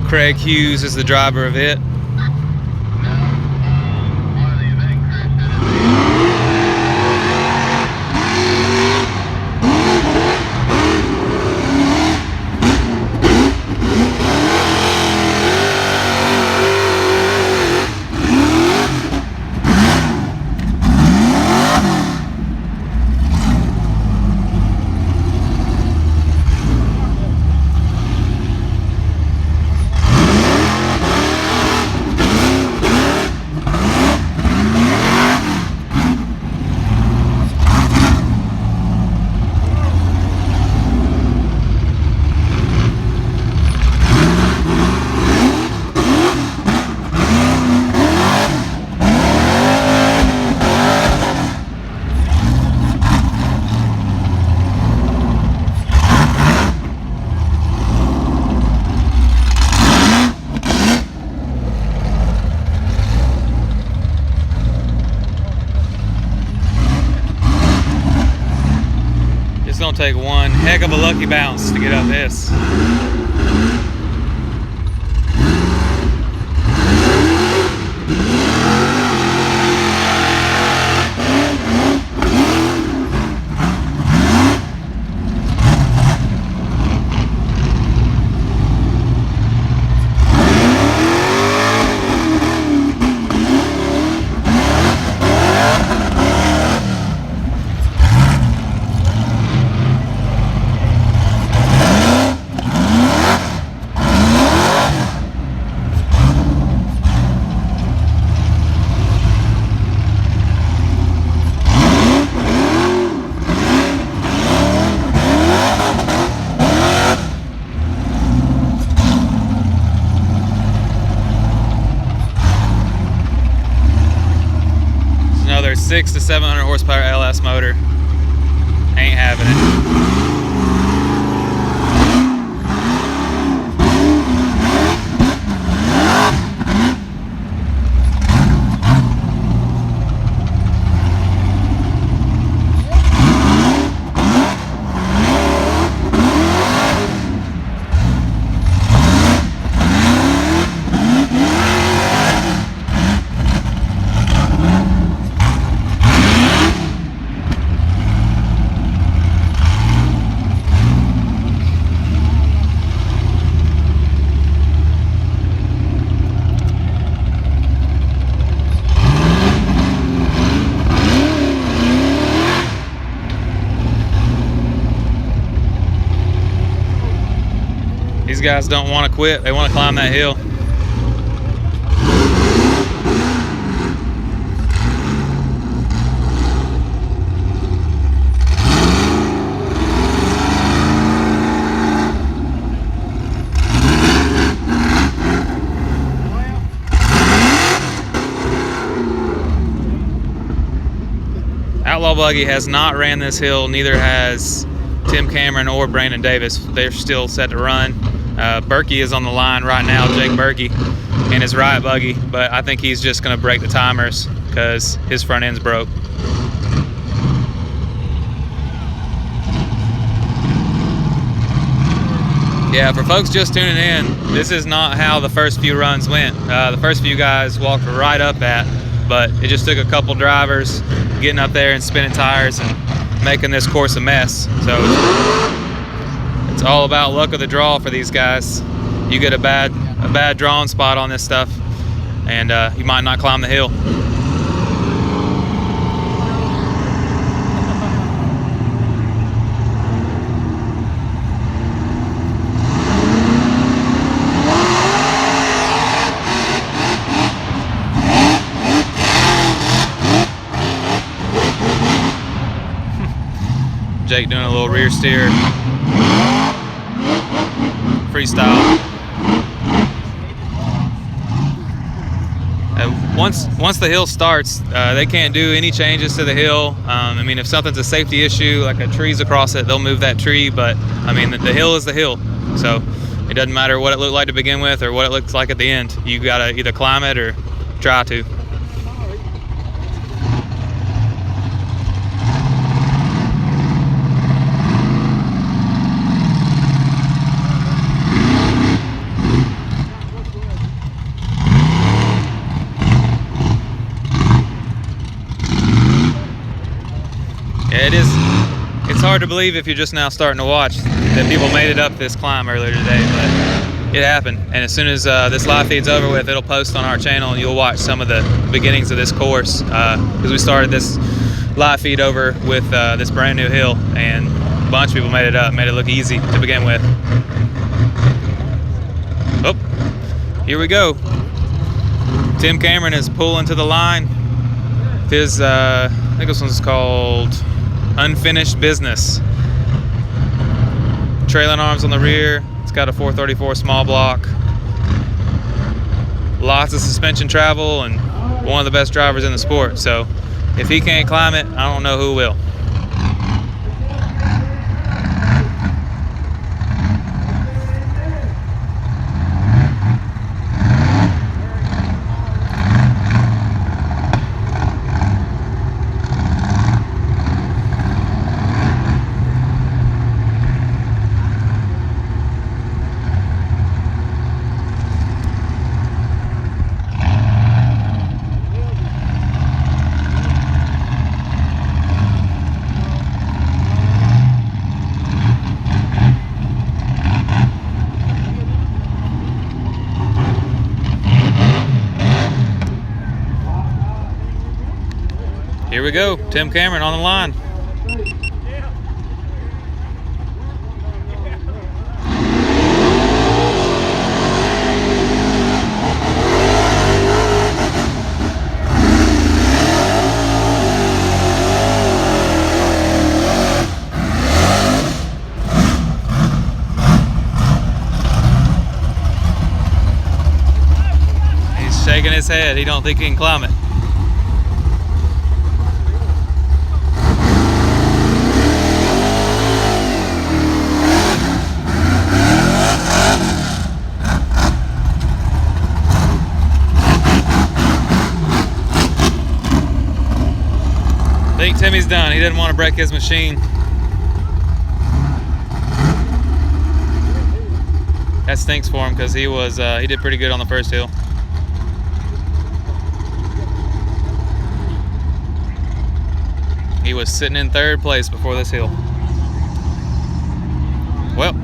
Craig Hughes is the driver of it. It's gonna take one heck of a lucky bounce to get up this. Another 600 to 700 horsepower LS motor. Ain't having it. guys don't want to quit. They want to climb that hill. Outlaw Buggy has not ran this hill, neither has Tim Cameron or Brandon Davis. They're still set to run. Berkey is on the line right now, Jake Berkey, in his Riot Buggy, but I think he's just gonna break the timers because his front end's broke. Yeah, for folks just tuning in, this is not how the first few runs went. The first few guys walked right up at, but it just took a couple drivers getting up there and spinning tires and making this course a mess. So it's all about luck of the draw for these guys. You get a bad drawing spot on this stuff, and you might not climb the hill. Jake doing a little rear steer freestyle. Once the hill starts, they can't do any changes to the hill. I mean, if something's a safety issue, like a tree's across it, they'll move that tree. But I mean, the hill is the hill, so it doesn't matter what it looked like to begin with or what it looks like at the end. You gotta either climb it or try to. It's hard to believe if you're just now starting to watch that people made it up this climb earlier today, but it happened. And as soon as this live feed's over with, it'll post on our channel and you'll watch some of the beginnings of this course, because we started this live feed over with this brand new hill, and a bunch of people made it up, made it look easy to begin with. Oh, here we go. Tim Cameron is pulling to the line. His, I think this one's called Unfinished Business. Trailing arms on the rear. It's got a 434 small block. Lots of suspension travel, and one of the best drivers in the sport. So if he can't climb it, I don't know who will. Here we go, Tim Cameron on the line. He's shaking his head. He don't think he can climb it. I think Timmy's done. He didn't want to break his machine. That stinks for him because he did pretty good on the first hill. He was sitting in third place before this hill. Well,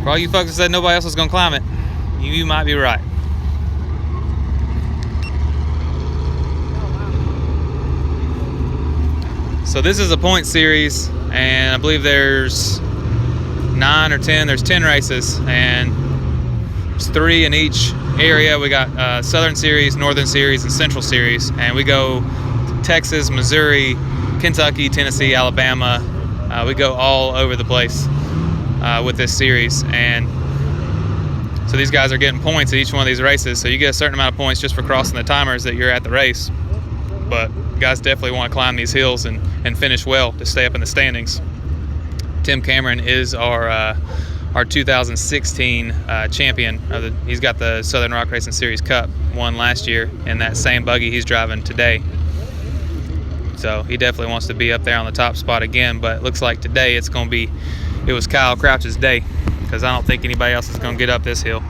for all you folks that said nobody else was going to climb it, you might be right. So this is a point series, and I believe there's 9 or 10. There's 10 races, and there's 3 in each area. We got Southern Series, Northern Series, and Central Series, and we go Texas, Missouri, Kentucky, Tennessee, Alabama. We go all over the place with this series, and so these guys are getting points at each one of these races. So you get a certain amount of points just for crossing the timers that you're at the race. But guys definitely want to climb these hills and finish well to stay up in the standings. Tim Cameron is our 2016 champion. He's got the Southern Rock Racing Series Cup, won last year in that same buggy he's driving today. So he definitely wants to be up there on the top spot again, but it looks like today it was Kyle Crouch's day, because I don't think anybody else is going to get up this hill.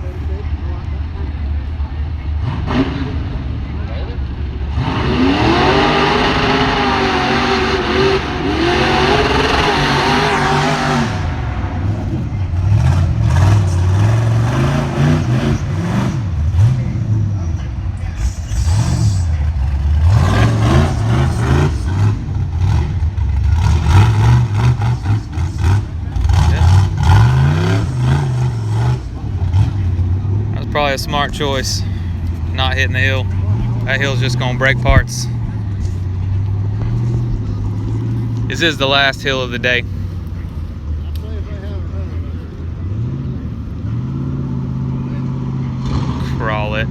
Probably a smart choice, not hitting the hill. That hill's just gonna break parts. This is the last hill of the day. Crawl it.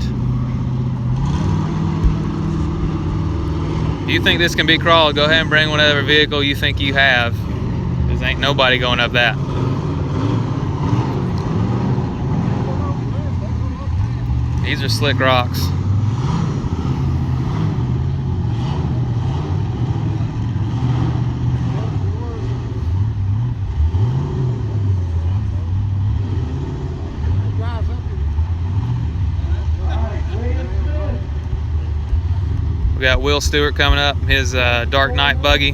If you think this can be crawled, go ahead and bring whatever vehicle you think you have. Because ain't nobody going up that. These are slick rocks. We got Will Stewart coming up, his Dark Knight buggy.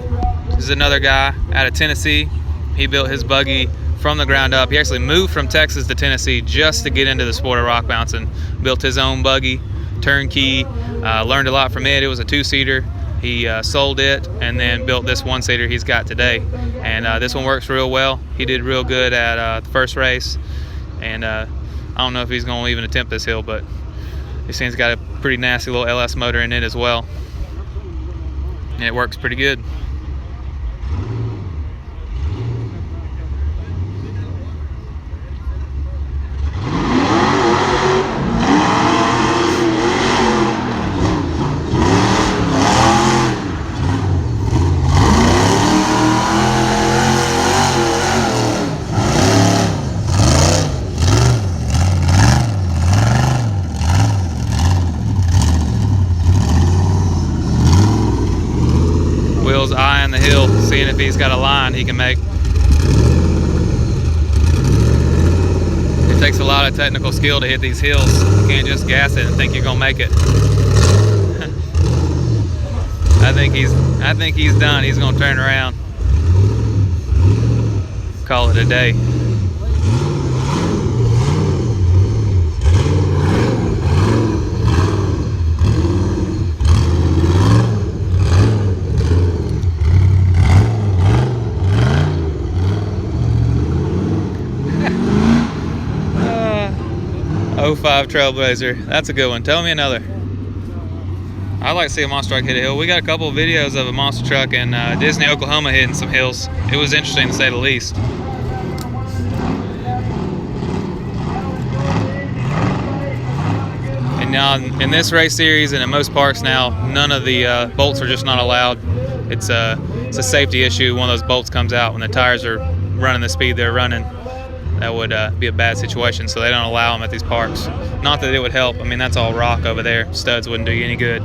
This is another guy out of Tennessee. He built his buggy from the ground up. He actually moved from Texas to Tennessee just to get into the sport of rock bouncing. Built his own buggy, turnkey, learned a lot from it. It was a 2-seater. He sold it and then built this 1-seater he's got today. And this one works real well. He did real good at the first race. And I don't know if he's going to even attempt this hill, but this thing's got a pretty nasty little LS motor in it as well. And it works pretty good. Will's eyeing the hill, seeing if he's got a line he can make. It takes a lot of technical skill to hit these hills. You can't just gas it and think you're gonna make it. I think he's done. He's gonna turn around. Call it a day. '05 Trailblazer. That's a good one. Tell me another. I'd like to see a monster truck hit a hill. We got a couple of videos of a monster truck in Disney, Oklahoma hitting some hills. It was interesting to say the least. And now in this race series and in most parks now, none of the bolts are just not allowed. It's a safety issue. One of those bolts comes out when the tires are running the speed they're running. That would be a bad situation, so they don't allow them at these parks. Not that it would help. I mean, that's all rock over there. Studs wouldn't do you any good.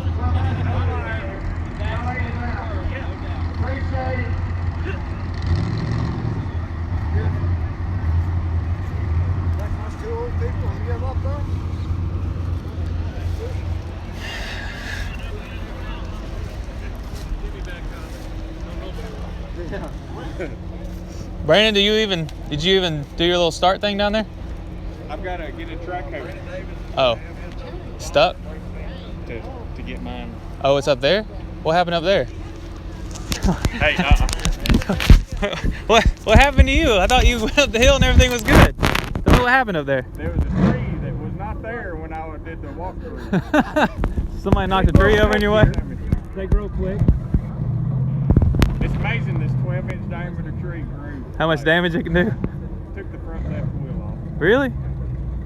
Brandon, did you even do your little start thing down there? I've got to get a track cover. Oh, stuck? To get mine. Oh, it's up there? What happened up there? Hey, What happened to you? I thought you went up the hill and everything was good. Tell me what happened up there. There was a tree that was not there when I did the walkthrough. Somebody knocked a tree over in your way? They grow quick. It's amazing this 12-inch diameter tree grew. How much damage it can do? Took the front left wheel off. Really?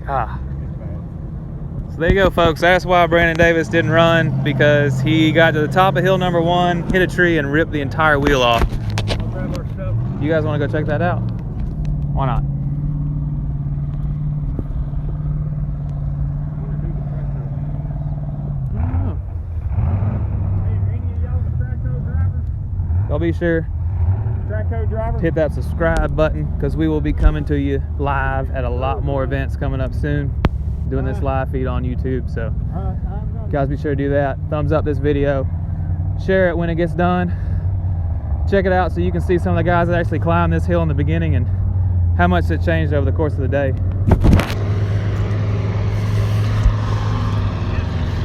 Ah. It's bad. So there you go, folks. That's why Brandon Davis didn't run, because he got to the top of hill number 1, hit a tree, and ripped the entire wheel off. I'll grab our stuff. You guys want to go check that out? Why not? Y'all be sure to hit that subscribe button, because we will be coming to you live at a lot more events coming up soon, doing this live feed on YouTube. So guys, be sure to do that. Thumbs up this video, share it when it gets done, check it out so you can see some of the guys that actually climbed this hill in the beginning and how much it changed over the course of the day.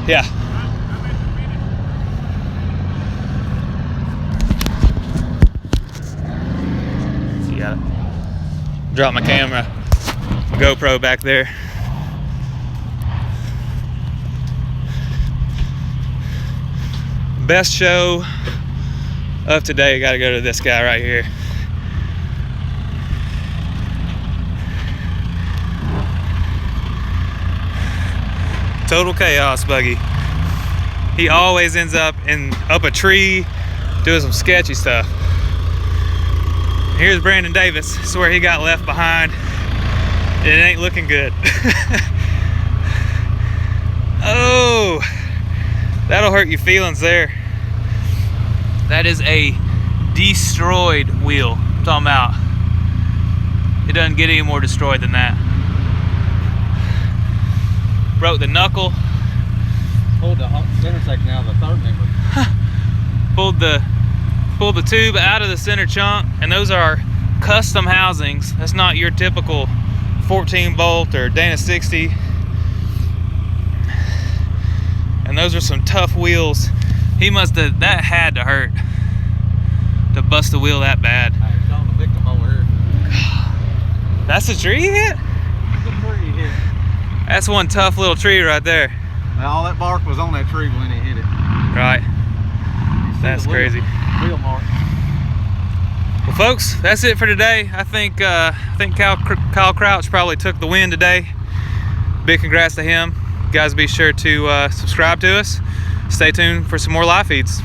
Yeah. Drop my camera, GoPro back there. Best show of today, gotta go to this guy right here. Total chaos buggy. He always ends up up a tree doing some sketchy stuff. Here's Brandon Davis. This is where he got left behind. It ain't looking good. Oh, that'll hurt your feelings there. That is a destroyed wheel I'm talking about. It doesn't get any more destroyed than that. Broke the knuckle. Pulled the center section out of the third member. Pulled the tube out of the center chunk, and those are custom housings. That's not your typical 14 bolt or Dana 60. And those are some tough wheels. He must have, that had to hurt to bust the wheel that bad. Hey, showing the victim over here. That's a tree he hit? Good tree he hit. That's one tough little tree right there. Now, all that bark was on that tree when he hit it. Right. That's crazy. Wheel mark. Well, folks, that's it for today. I think Kyle Crouch probably took the win today. Big congrats to him. You guys be sure to subscribe to us. Stay tuned for some more live feeds.